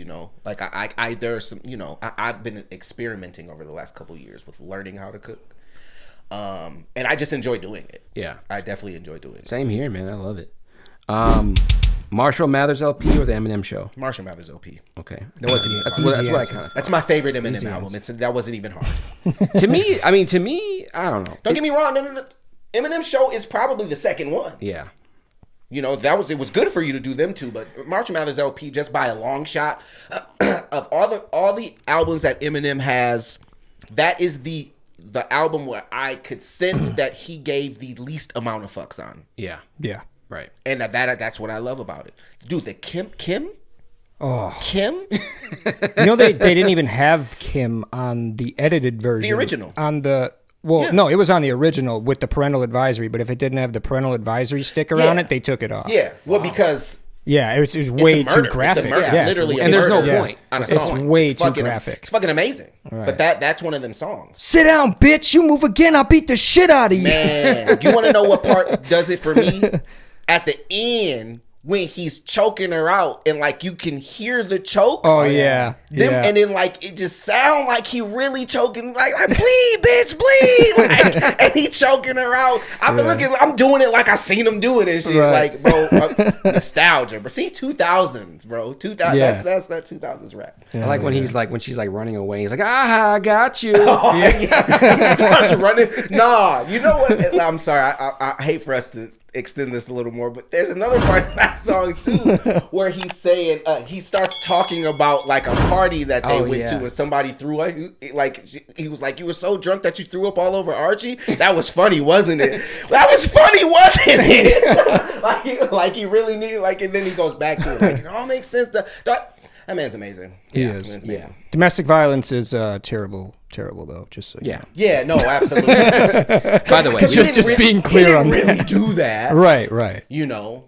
there's some, I've been experimenting over the last couple of years with learning how to cook. And I just enjoy doing it. Yeah. I definitely enjoy doing it. Same here, man. I love it. Marshall Mathers LP or the Eminem Show? Marshall Mathers LP. Okay. That's what I kind of That's my favorite Eminem album. That wasn't even hard. To me, I don't know. Don't get me wrong. No. Eminem Show is probably the second one. Yeah. It was good for you to do them too, but Marshall Mathers LP, just by a long shot, of all the albums that Eminem has, that is the album where I could sense that he gave the least amount of fucks on. Yeah. Yeah. Right. And that's what I love about it. Dude, the Kim? Oh. Kim? They didn't even have Kim on the edited version. The original. No, it was on the original with the parental advisory, but if it didn't have the parental advisory sticker on it, they took it off. Yeah. Well, because yeah, it was way too graphic. It's a murder. Yeah, it's literally a and there's murder no point on a It's song. way too graphic. It's fucking amazing. Right. But that's one of them songs. Sit down, bitch. You move again, I'll beat the shit out of you. Man, you want to know what part does it for me? At the end, when he's choking her out and you can hear the chokes. Oh yeah. And then it just sound like he really choking, bleed, bitch, bleed. And he choking her out. I'm doing it like I seen him do it and shit. Right. Bro, nostalgia. But see, 2000s, bro. 2000. Yeah. That's that 2000s rap. I like when when she's running away. He's like, I got you. Oh, yeah. He starts running. Nah, you know what? I'm sorry. I hate for us to extend this a little more, but there's another part of that song too where he's saying he starts talking about a party that they went to and somebody threw he was like, you were so drunk that you threw up all over Archie. That was funny, wasn't it? That was funny, wasn't it? He really needed and then he goes back to it it all makes sense. That man's amazing. He yeah, is. That man's amazing. Domestic violence is terrible though. Just so you know. Yeah, no, absolutely. By the way, just being clear on really that. do that. Right. You know,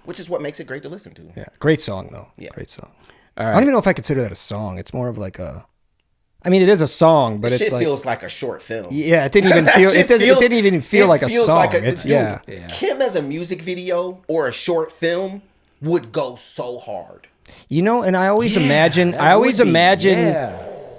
which is what makes it great to listen to. Yeah, great song though. Yeah. Great song. All I right. don't even know if I consider that a song. It's more of like a. I mean, it is a song, but This it's shit like feels like a short film. yeah, it didn't even That feel. shit It didn't even feel like a feels song. like It's dude, yeah. Kim as a music video or a short film would go so hard. You know, and I always imagine. that I always would be- imagine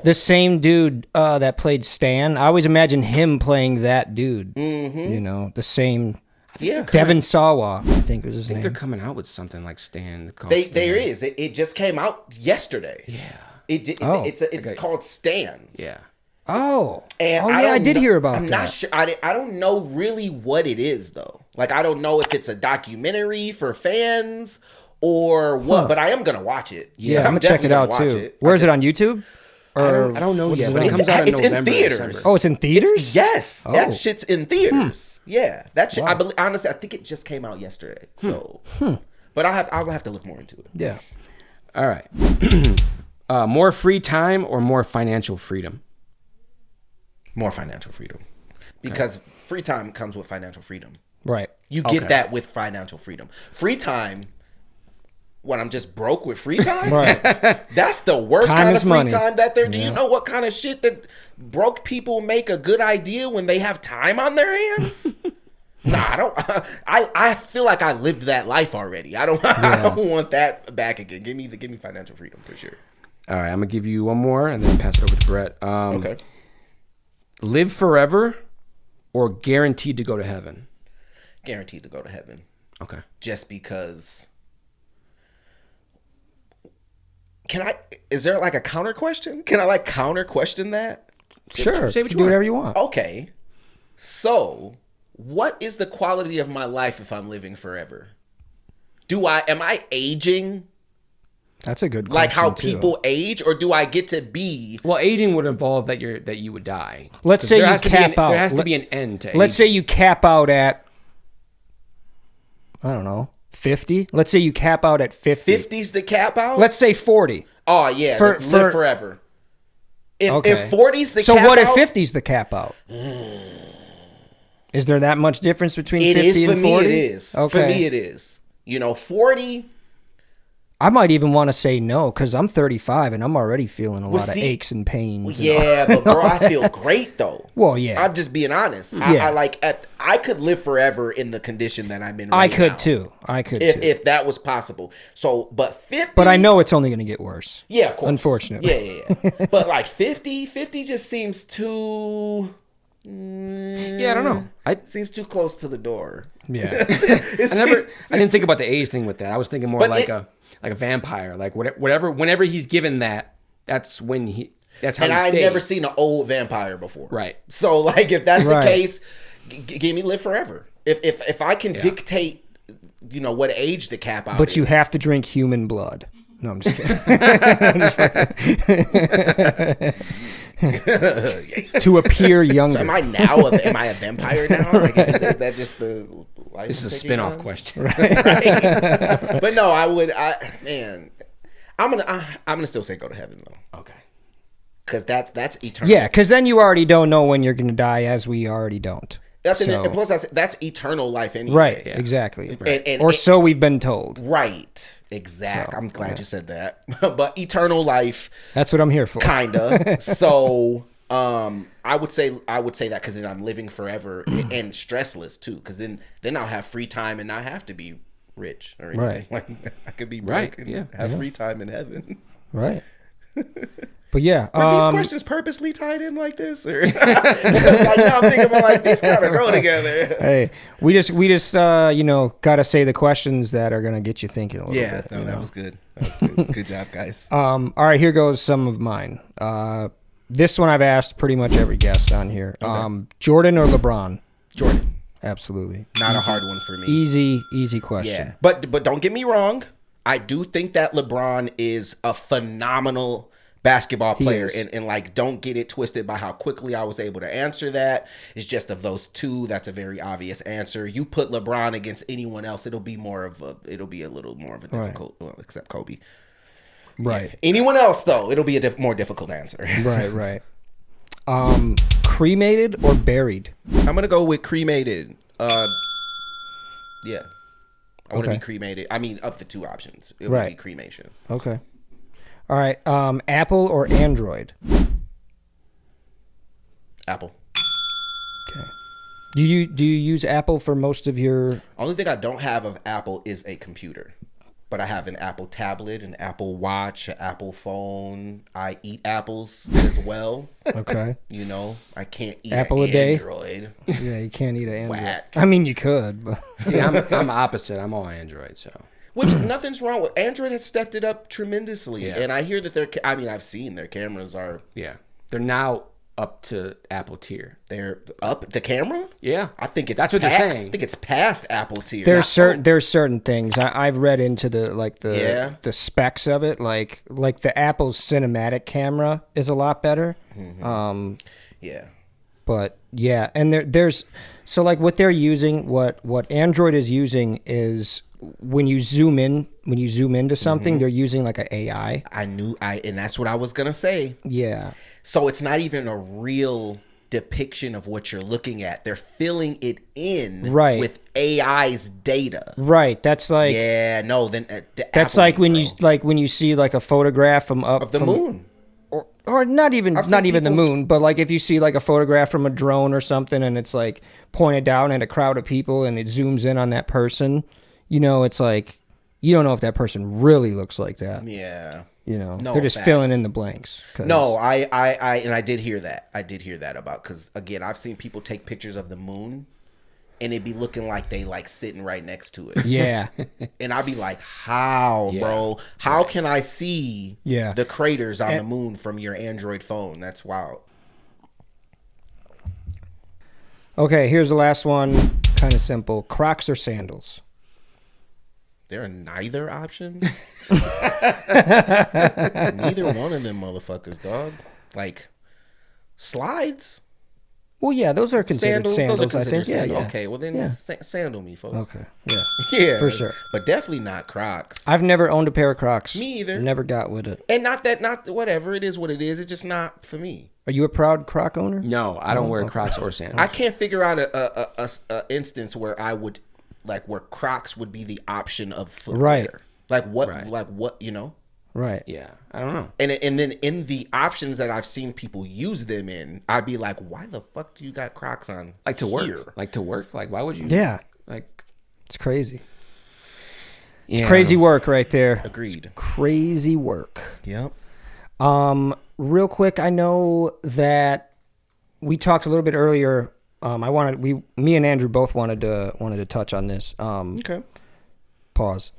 the same dude that played Stan. I always imagine him playing that dude. Mm-hmm. You know, the same. Yeah, Devin Sawa, I think was his I think name. they're coming out with something like Stan. there is. It just came out yesterday. Yeah. It's called Stands. Yeah. Oh, And I did hear about I'm that. not sure. I don't know really what it is though. Like I don't know if it's a documentary for fans or what. But I am gonna watch it. Yeah, I'm gonna check it definitely out gonna too. watch it. Where is it on YouTube? Or I don't know what is yet, it but on? it comes out in It's in November. theaters. December. Oh, it's in theaters. Yes, Oh. that shit's in theaters. Yeah, that shit. Wow. I believe honestly, I think it just came out yesterday. So, but I'll have to look more into it. Yeah. All right. More free time or more financial freedom? More financial freedom, because free time comes with financial freedom. Right. You get that with financial freedom. Free time, when I'm just broke with free time, Right. that's the worst Time kind is of free money. time that there. Do you know what kind of shit that broke people make a good idea when they have time on their hands? Nah, I don't. I feel like I lived that life already. I don't want that back again. Give me financial freedom for sure. All right, I'm gonna give you one more and then pass it over to Bret. Okay. Live forever or guaranteed to go to heaven? Guaranteed to go to heaven. Okay. Just because. Is there like a counter question? Can I like counter question that? Sure. Say what you do want. whatever you want. Okay. So, what is the quality of my life if I'm living forever? Am I aging That's a good question. like how too. people age, or do I get to be? Well, aging would involve that you would die. Let's 'Cause say there you has to be cap out. There has to be an end to Let's say aging. you cap out at, I don't know, 50. Let's say you cap out at 50. 50's the cap out? Let's say 40. Oh yeah, live forever. If 40's the so cap what if out, 50's the cap out? Is there that much difference between it 50 is for and me. 40? It is Okay. for me. It is. 40. I might even want to say no because I'm 35 and I'm already feeling a lot of see- aches and pains. and Yeah, but bro, I feel great though. Well, yeah. I'm just being honest. Yeah. I could live forever in the condition that I'm in. I Right could now, too. I could too. if that was possible. So, but 50. But I know it's only going to get worse. Yeah, of course. Unfortunately. Yeah. But like 50 just seems too. Yeah, I don't know. Seems too close to the door. Yeah. I didn't think about the age thing with that. I was thinking more But like a vampire. Like whenever he's given that, that's when that's how And he I've stays. never seen an old vampire before. Right. So like if that's Right. the case, give me live forever. If I can dictate, what age the cap out. But you is. have to drink human blood. No, I'm just kidding. To appear younger. So am I a vampire now? Like, is that just the life? This is a taking spin-off on? question. Right? But no, I'm gonna still say go to heaven though. Okay. Because that's eternal. Yeah, because then you already don't know when you're going to die, as we already don't. And plus that's eternal life anyway. Right, exactly. And- or so we've been told. Right. Exact. I'm glad you said that. But eternal life, That's what I'm here for. kinda. So I would say that because then I'm living forever and stressless too. Because then I'll have free time and not have to be rich or anything. Right. Like I could be broke Right, and yeah. have free time in heaven. Right. But yeah. Are these questions purposely tied in like this, or like now I'm thinking about like these kind of go together? Hey, we just got to say the questions that are going to get you thinking a little Yeah, bit. no, you that know? was good. That was good. Good job, guys. All right, here goes some of mine. This one I've asked pretty much every guest on here. Jordan or LeBron? Jordan, Absolutely. not a hard one for me. Easy question. Yeah, but don't get me wrong. I do think that LeBron is a phenomenal basketball player, is. and like don't get it twisted by how quickly I was able to answer that. It's just of those two, that's a very obvious answer. You put LeBron against anyone else, it'll be a little more of a difficult. Well, except Kobe. Right. Anyone else though, it'll be a more difficult answer. Right. Cremated or buried? I'm gonna go with cremated. Yeah. I want to Okay. be cremated. I mean, of the two options, it would Right. be cremation. Okay. All right. Apple or Android? Apple. Okay. Do you use Apple for most of your? Only thing I don't have of Apple is a computer, but I have an Apple tablet, an Apple Watch, an Apple phone. I eat apples as well. Okay. You know, I can't eat Apple an a day? Android. Yeah, you can't eat an Android. Whack. I mean, you could, but See, I'm opposite. I'm all Android, so. Which nothing's wrong with. Android has stepped it up tremendously, Yeah. and I hear that I've seen their cameras are Yeah. They're now up to Apple tier. they're up. The camera, Yeah. I think it's That's what they're saying. I think it's past Apple tier. there's certain things I've read into Yeah. the specs of it. Like the Apple's cinematic camera is a lot better. Yeah. But yeah, and there's so like what they're using, what Android is using is when you zoom into something, they're using like an AI. And that's what I was gonna say. Yeah. So it's not even a real depiction of what you're looking at. They're filling it in Right. with AI's data. Right. That's like Yeah, no, then that's Apple, like when bro. you see like a photograph from up of the from, moon. or not even I've not seen even the people- moon, but like if you see like a photograph from a drone or something and it's like pointed down at a crowd of people and it zooms in on that person, you know, it's like you don't know if that person really looks like that. Yeah. You know, No they're just facts. filling in the blanks. 'Cause- No, I did hear that. I did hear that about, because again, I've seen people take pictures of the moon, and it be looking like they like sitting right next to it. Yeah. And I'd be like, how, Yeah. bro? How can I see Yeah. the craters on the moon from your Android phone? That's wild. Okay, here's the last one. Kind of simple. Crocs or sandals? There are neither option. Neither one of them motherfuckers, dog. Like, slides? Well, yeah, those are considered sandals, Those are considered I think. sandals. Yeah. Okay, well then Yeah. sandal me, folks. Okay. Yeah. Yeah, For sure. But definitely not Crocs. I've never owned a pair of Crocs. Me either. Never got with it. And not whatever, it is what it is. It's just not for me. Are you a proud Croc owner? No, I don't wear Crocs or sandals. I can't figure out a instance where I would where Crocs would be the option of footwear. Right. Like what? Right. Like what? You know. Right. Yeah, I don't know. And then in the options that I've seen people use them in, I'd be like, why the fuck do you got Crocs on? Like to work. here? Like to work. Like why would you? Yeah. Like It's crazy. yeah. Crazy work right there. Agreed. Crazy work. Yep. Real quick, I know that we talked a little bit earlier. Me and Andrew both wanted to touch on this. Okay. Pause.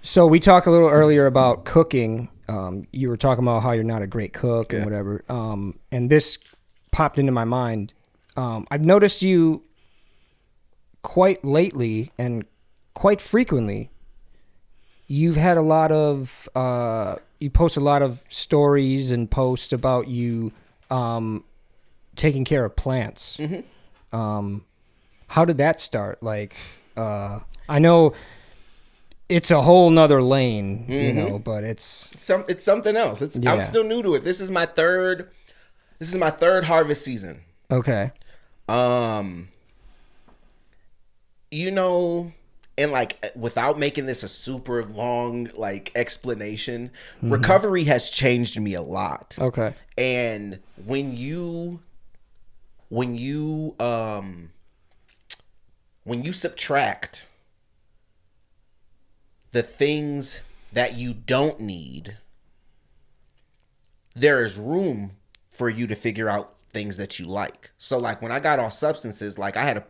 So we talked a little earlier about cooking. You were talking about how you're not a great cook and whatever. And this popped into my mind. I've noticed you quite lately and quite frequently. You've had a lot of you post a lot of stories and posts about you taking care of plants. Mm-hmm. How did that start? Like, I know it's a whole nother lane, you know, but it's something else. Yeah. I'm still new to it. This is my third harvest season. okay. You know, and like without making this a super long like explanation, recovery has changed me a lot. Okay. And when you subtract the things that you don't need, there is room for you to figure out things that you like. So like when I got off substances, like I had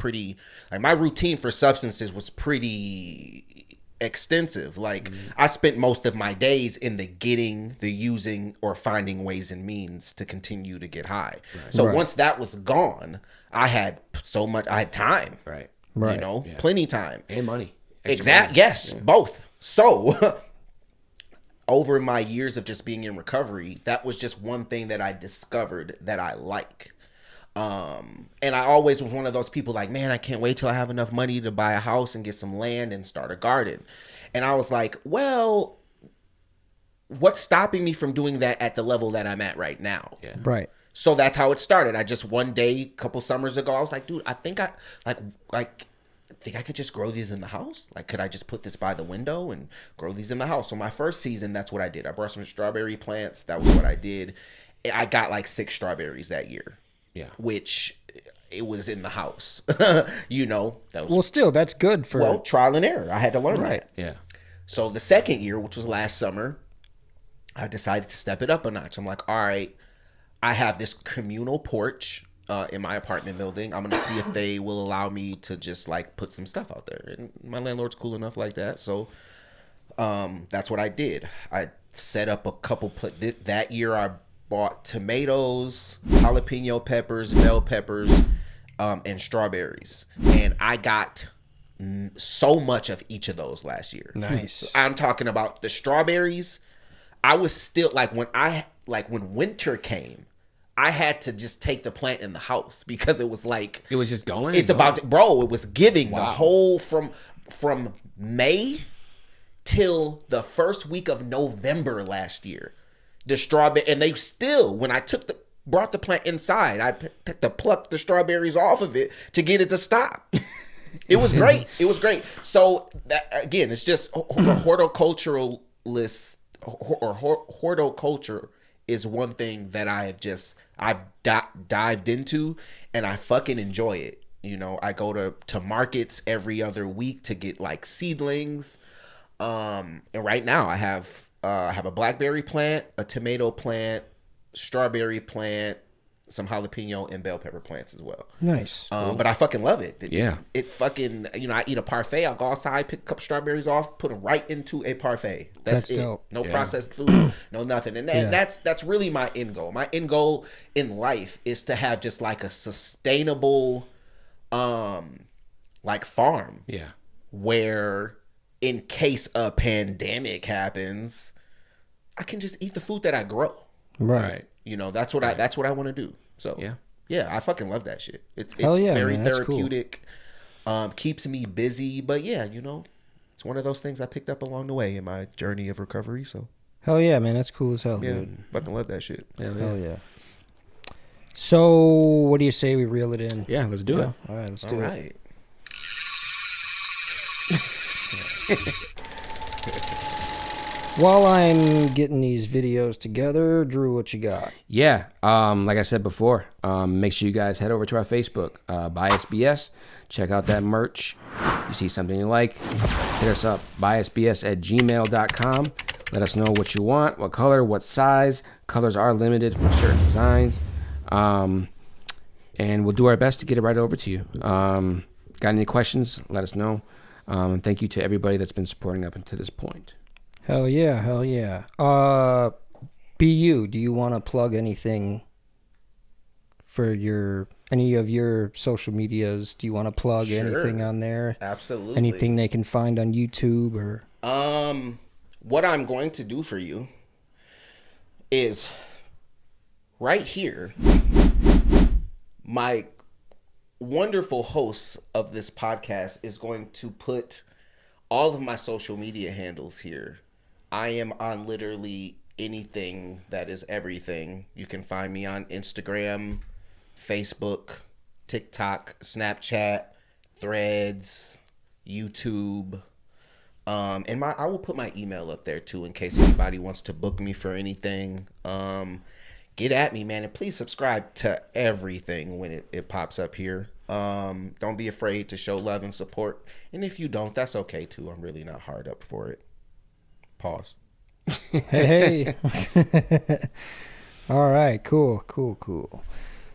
my routine for substances was pretty extensive. Like I spent most of my days in the getting, the using, or finding ways and means to continue to get high. Right. So once that was gone, I had time. Right. You know, plenty time. And money. Exactly. Yes, both. So over my years of just being in recovery, that was just one thing that I discovered that I like. And I always was one of those people like, man, I can't wait till I have enough money to buy a house and get some land and start a garden. And I was like, well, what's stopping me from doing that at the level that I'm at right now? Yeah. Right. So that's how it started. I just one day, a couple summers ago, I was like, dude, I think I think I could just grow these in the house. Like, could I just put this by the window and grow these in the house? So my first season, that's what I did. I brought some strawberry plants. That was what I did. I got like 6 strawberries that year. Yeah. Which it was in the house. You know. That was, still, that's good for... Well, trial and error. I had to learn right. that. Yeah. So the second year, which was last summer, I decided to step it up a notch. I'm like, all right, I have this communal porch in my apartment building. I'm gonna see if they will allow me to just like put some stuff out there. And my landlord's cool enough like that. So that's what I did. I set up a couple. That year, I bought tomatoes, jalapeno peppers, bell peppers, and strawberries. And I got so much of each of those last year. Nice. I'm talking about the strawberries. I was still when winter came, I had to just take the plant in the house because it was like it was just going. It's about to, bro. It was giving the whole from May till the first week of November last year. The strawberry, and they still, when I brought the plant inside, I had to pluck the strawberries off of it to get it to stop. It was great. It was great. So that, again, it's just horticulturalist or horticulture is one thing that I've dived into, and I fucking enjoy it. You know, I go to markets every other week to get like seedlings. And right now I have a blackberry plant, a tomato plant, strawberry plant, some jalapeno and bell pepper plants as well. Nice. But I fucking love it. Yeah. It fucking, you know, I eat a parfait. I'll go outside, pick a couple strawberries off, put them right into a parfait. That's it. Dope. No processed food, no nothing. And that's really my end goal. My end goal in life is to have just like a sustainable, like farm. Yeah. Where in case a pandemic happens, I can just eat the food that I grow. Right. You know, that's what I want to do. So yeah, I fucking love that shit. It's very therapeutic. Cool. Keeps me busy, but yeah, you know, it's one of those things I picked up along the way in my journey of recovery. So hell yeah, man, that's cool as hell, dude. Fucking love that shit. Hell yeah. So what do you say we reel it in? Yeah, let's do it. All right, let's do it. While I'm getting these videos together, Drew, what you got? Yeah, like I said before, make sure you guys head over to our Facebook, BiasBS. Check out that merch. You see something you like, hit us up, biasbs@gmail.com. Let us know what you want, what color, what size. Colors are limited for certain designs. And we'll do our best to get it right over to you. Got any questions? Let us know. And thank you to everybody that's been supporting up until this point. Hell yeah, hell yeah. BU, do you want to plug anything for any of your social medias? Do you want to plug anything on there? Absolutely. Anything they can find on YouTube or? What I'm going to do for you is right here, my wonderful host of this podcast is going to put all of my social media handles here. I am on literally anything that is everything. You can find me on Instagram, Facebook, TikTok, Snapchat, Threads, YouTube. And I will put my email up there too in case anybody wants to book me for anything. Get at me, man, and please subscribe to everything when it pops up here. Don't be afraid to show love and support. And if you don't, that's okay too. I'm really not hard up for it. Pause. Hey. All right, cool.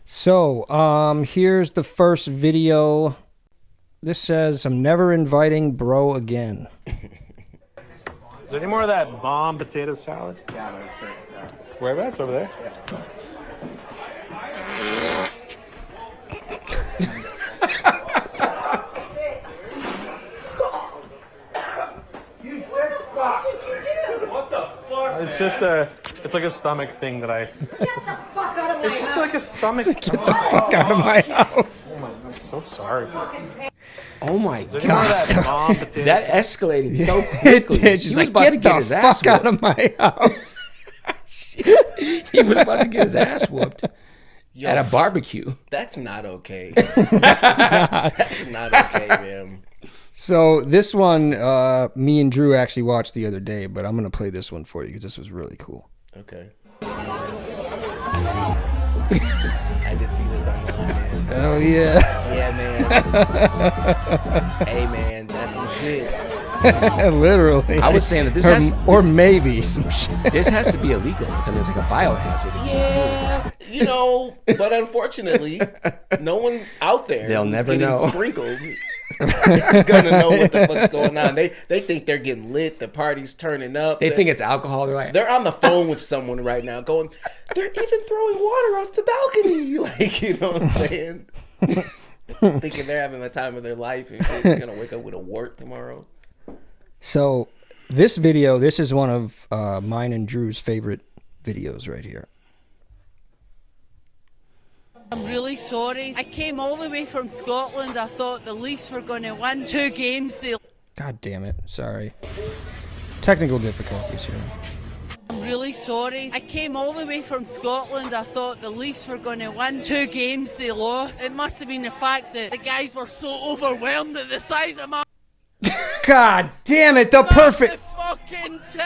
So, here's the first video. This says, I'm never inviting bro again. Is there any more of that bomb potato salad? Yeah, whereabouts? Over there? Yeah. It's just it's like a stomach thing that I... Get the fuck out of my house! It's just like a stomach... Get the fuck out of my house! Oh my, I'm so sorry. Oh my Is there any more of god. that bomb potato That salad? escalated so quickly. It did. She's He was like, about to get the his ass fuck out whooped. of my house. He was about to get his ass whooped at a barbecue. That's not okay. That's not okay, man. So this one, me and Drew actually watched the other day, but I'm going to play this one for you because this was really cool. Okay. I did see this online, man. Oh, yeah. Yeah, man. Hey, man, that's some shit. Literally. I was saying that this or maybe some shit. this has to be illegal. It's like a biohazard. Yeah, but unfortunately, no one out there They'll who's never getting know. sprinkled is gonna know what the fuck's going on. They think they're getting lit. The party's turning up. They think it's alcohol. They're on the phone with someone right now, going, they're even throwing water off the balcony. Like, you know what I'm saying? Thinking they're having the time of their life and shit. They're gonna wake up with a wart tomorrow. So this video, this is one of mine and Drew's favorite videos right here. I'm really sorry. I came all the way from Scotland. I thought the Leafs were going to win 2 games. God damn it. Sorry. Technical difficulties here. I'm really sorry. I came all the way from Scotland. I thought the Leafs were going to win 2 games. They lost. It must have been the fact that the guys were so overwhelmed at the size of my God damn it. The perfect. fucking tits.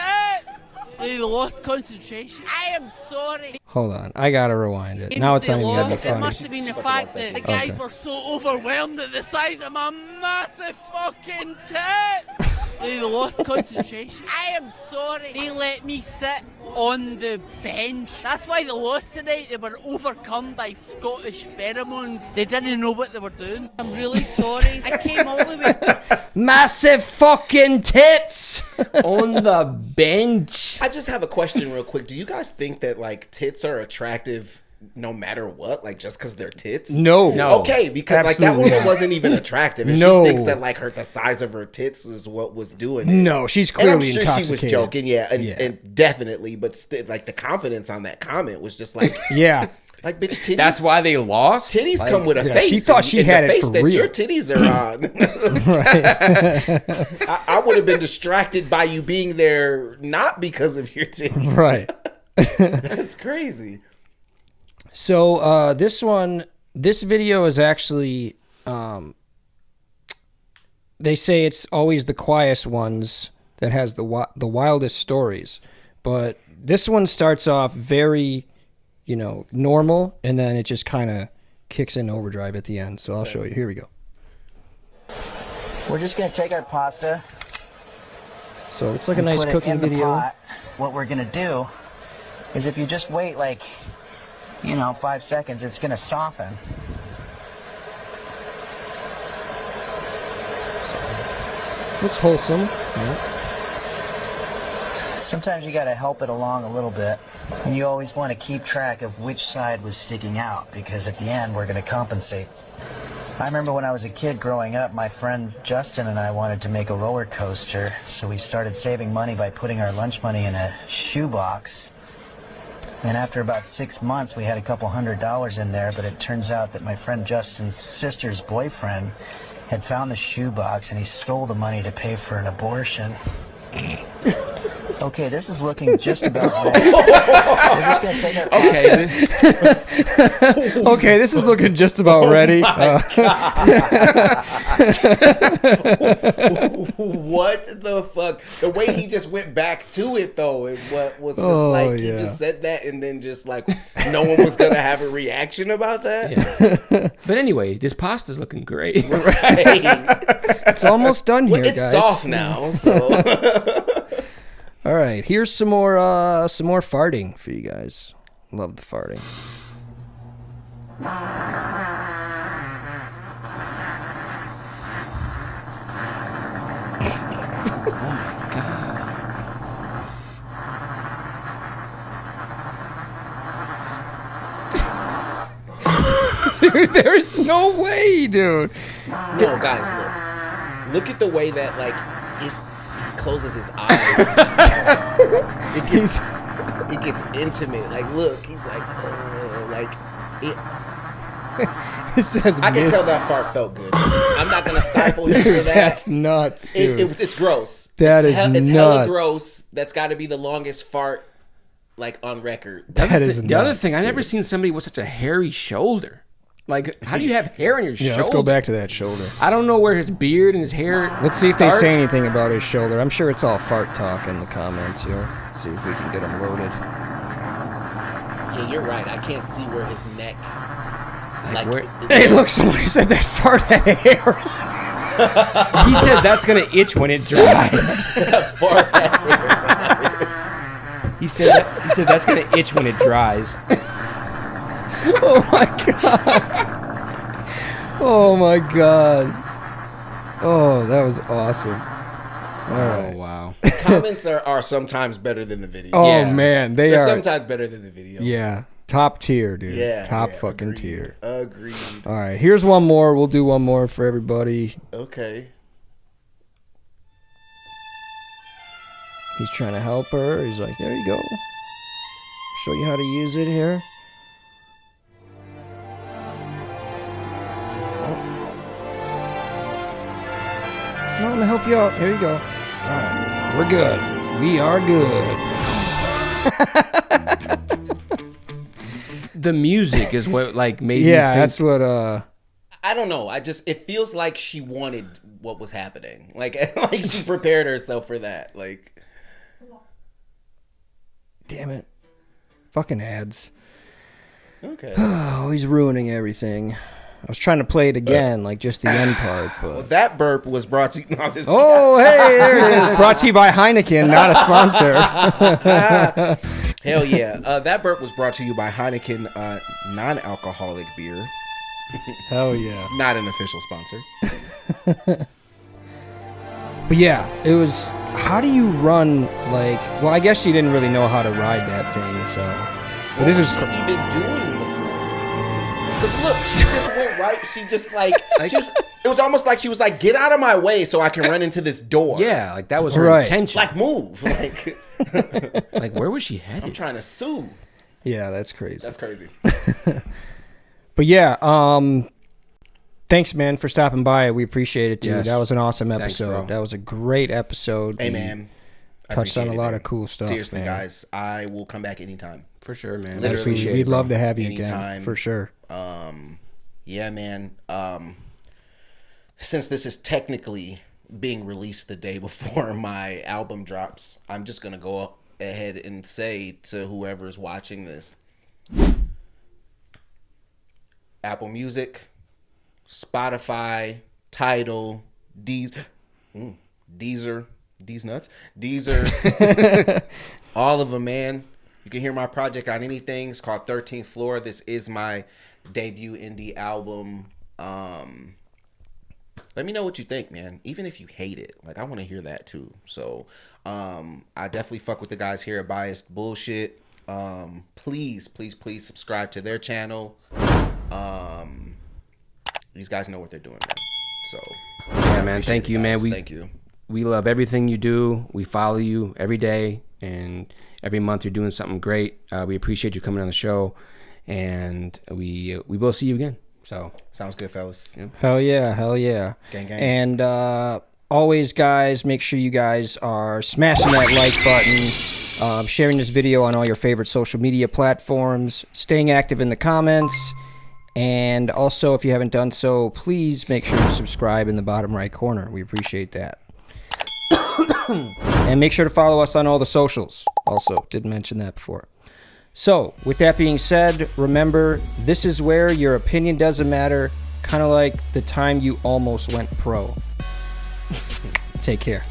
They lost concentration. I am sorry. Hold on. I got to rewind it. Now it's They not even lost. that It funny. must have been the fact that the guys Okay. were so overwhelmed at the size of my massive fucking tits. They lost concentration. I am sorry. They let me sit on the bench. That's why they lost tonight. They were overcome by Scottish pheromones. They didn't know what they were doing. I'm really sorry. I came all the way. Massive fucking tits. On the bench. I just have a question real quick. Do you guys think that like tits are attractive no matter what? Like just because they're tits? No. Okay, because like that Absolutely woman not. wasn't even attractive. And No. she thinks that like the size of her tits is what was doing it. No, she's And I'm clearly sure intoxicated. she was joking, yeah, and, Yeah. and definitely, but still, like the confidence on that comment was just like, Yeah. like bitch, titties. That's why they lost. Titties Like, come with a yeah, face. she thought she and had the it face for that real. your titties are on. I would have been distracted by you being there, not because of your titties. Right. That's crazy. So this video is actually, they say it's always the quietest ones that has the wildest stories, but this one starts off very, normal, and then it just kind of kicks in overdrive at the end. So I'll show you. Here we go. We're just gonna take our pasta. So it's like a and nice put it cooking in the video. pot. What we're gonna do is if you just wait 5 seconds, it's gonna soften. Looks wholesome. Yeah. Sometimes you gotta help it along a little bit. And you always want to keep track of which side was sticking out, because at the end we're gonna compensate. I remember when I was a kid growing up, my friend Justin and I wanted to make a roller coaster, so we started saving money by putting our lunch money in a shoebox. And after about 6 months, we had a couple $100 in there, but it turns out that my friend Justin's sister's boyfriend had found the shoebox and he stole the money to pay for an abortion. Okay, this is looking just about right. We're just gonna take our Okay, this is looking just about ready. What the fuck? The way he just went back to it though is what was just he just said that and then just like no one was gonna have a reaction about that. Yeah. But anyway, this pasta's looking great. Right. It's almost done here, It's guys. soft now, so All right, here's some more farting for you guys. Love the farting. Dude, there's no way, dude. no, guys, look at the way that like he closes his eyes. it gets intimate. Like, look, he's like it. It says I can tell that fart felt good. I'm not gonna stifle him for that. That's nuts, dude. It's gross. It's It's nuts. hella gross. That's got to be the longest fart like on record. The other thing, I never seen somebody with such a hairy shoulder. Like, how do you have hair on your shoulder? Let's go back to that shoulder. I don't know where his beard and his hair. Let's see if they say anything about his shoulder. I'm sure it's all fart talk in the comments here. Let's see if we can get them loaded. Yeah, you're right. I can't see where his neck. Hey, look, somebody said that fart had hair. He said that's gonna itch when it dries. Fart had hair. He said that's gonna itch when it dries. Oh my god. Oh my god. Oh, that was awesome. All right. Oh wow. Comments are sometimes better than the video. Oh Yeah. man, They're are sometimes better than the video. Yeah, top tier, dude. Yeah. Top yeah, fucking agreed. tier. Agreed. All right, here's one more. We'll do one more for everybody. Okay. He's trying to help her. He's like, there you go. Show you how to use it here. No, I'm gonna help you out. Here you go. All right, we're good. We are good. The music is what like made me Yeah, think. that's what. I don't know. It feels like she wanted what was happening. Like she prepared herself for that. Like, Damn it, fucking ads. okay. Oh, he's ruining everything. I was trying to play it again, like just the end part, Well, but. that burp was brought to you. No, Oh, hey, there it is. Brought to you by Heineken, not a sponsor. Hell yeah. That burp was brought to you by Heineken non-alcoholic beer. Hell yeah. Not an official sponsor. But yeah, it was. How do you run like? Well, I guess she didn't really know how to ride that thing, so. But What this was is. she even doing before? Because look, she just went right. She just like it was almost like she was like, get out of my way so I can run into this door. Yeah, like that was her Right. intention. Like move. Like Like where was she headed? I'm trying to sue. Yeah, that's crazy. That's crazy. But yeah, thanks, man, for stopping by. We appreciate it, dude. Yes. That was an awesome Thanks, episode. bro. That was a great episode. Hey We man. I touched on a appreciate it, lot man. of cool stuff. Seriously, man. guys, I will come back anytime. For sure, man. Literally. Absolutely. We'd love to have you again, Anytime. for sure. Yeah, man. Since this is technically being released the day before my album drops, I'm just gonna go ahead and say to whoever's watching this: Apple Music, Spotify, Tidal, Deezer, all of them, man. You can hear my project on anything. It's called 13th Floor. This is my debut indie album. Let me know what you think, man. Even if you hate it, like I want to hear that too. So I definitely fuck with the guys here at Biased Bullshit. Please subscribe to their channel. These guys know what they're doing, man. So Yeah, man. Thank you, man. Thank you. We love everything you do. We follow you every day, and every month you're doing something great. We appreciate you coming on the show, and we will see you again. So Sounds good, fellas. Yeah. Hell yeah, hell yeah. Gang, gang. And always, guys, make sure you guys are smashing that like button, sharing this video on all your favorite social media platforms, staying active in the comments, and also, if you haven't done so, please make sure you subscribe in the bottom right corner. We appreciate that. And make sure to follow us on all the socials. Also, didn't mention that before. So, with that being said, remember, this is where your opinion doesn't matter, kind of like the time you almost went pro. Take care.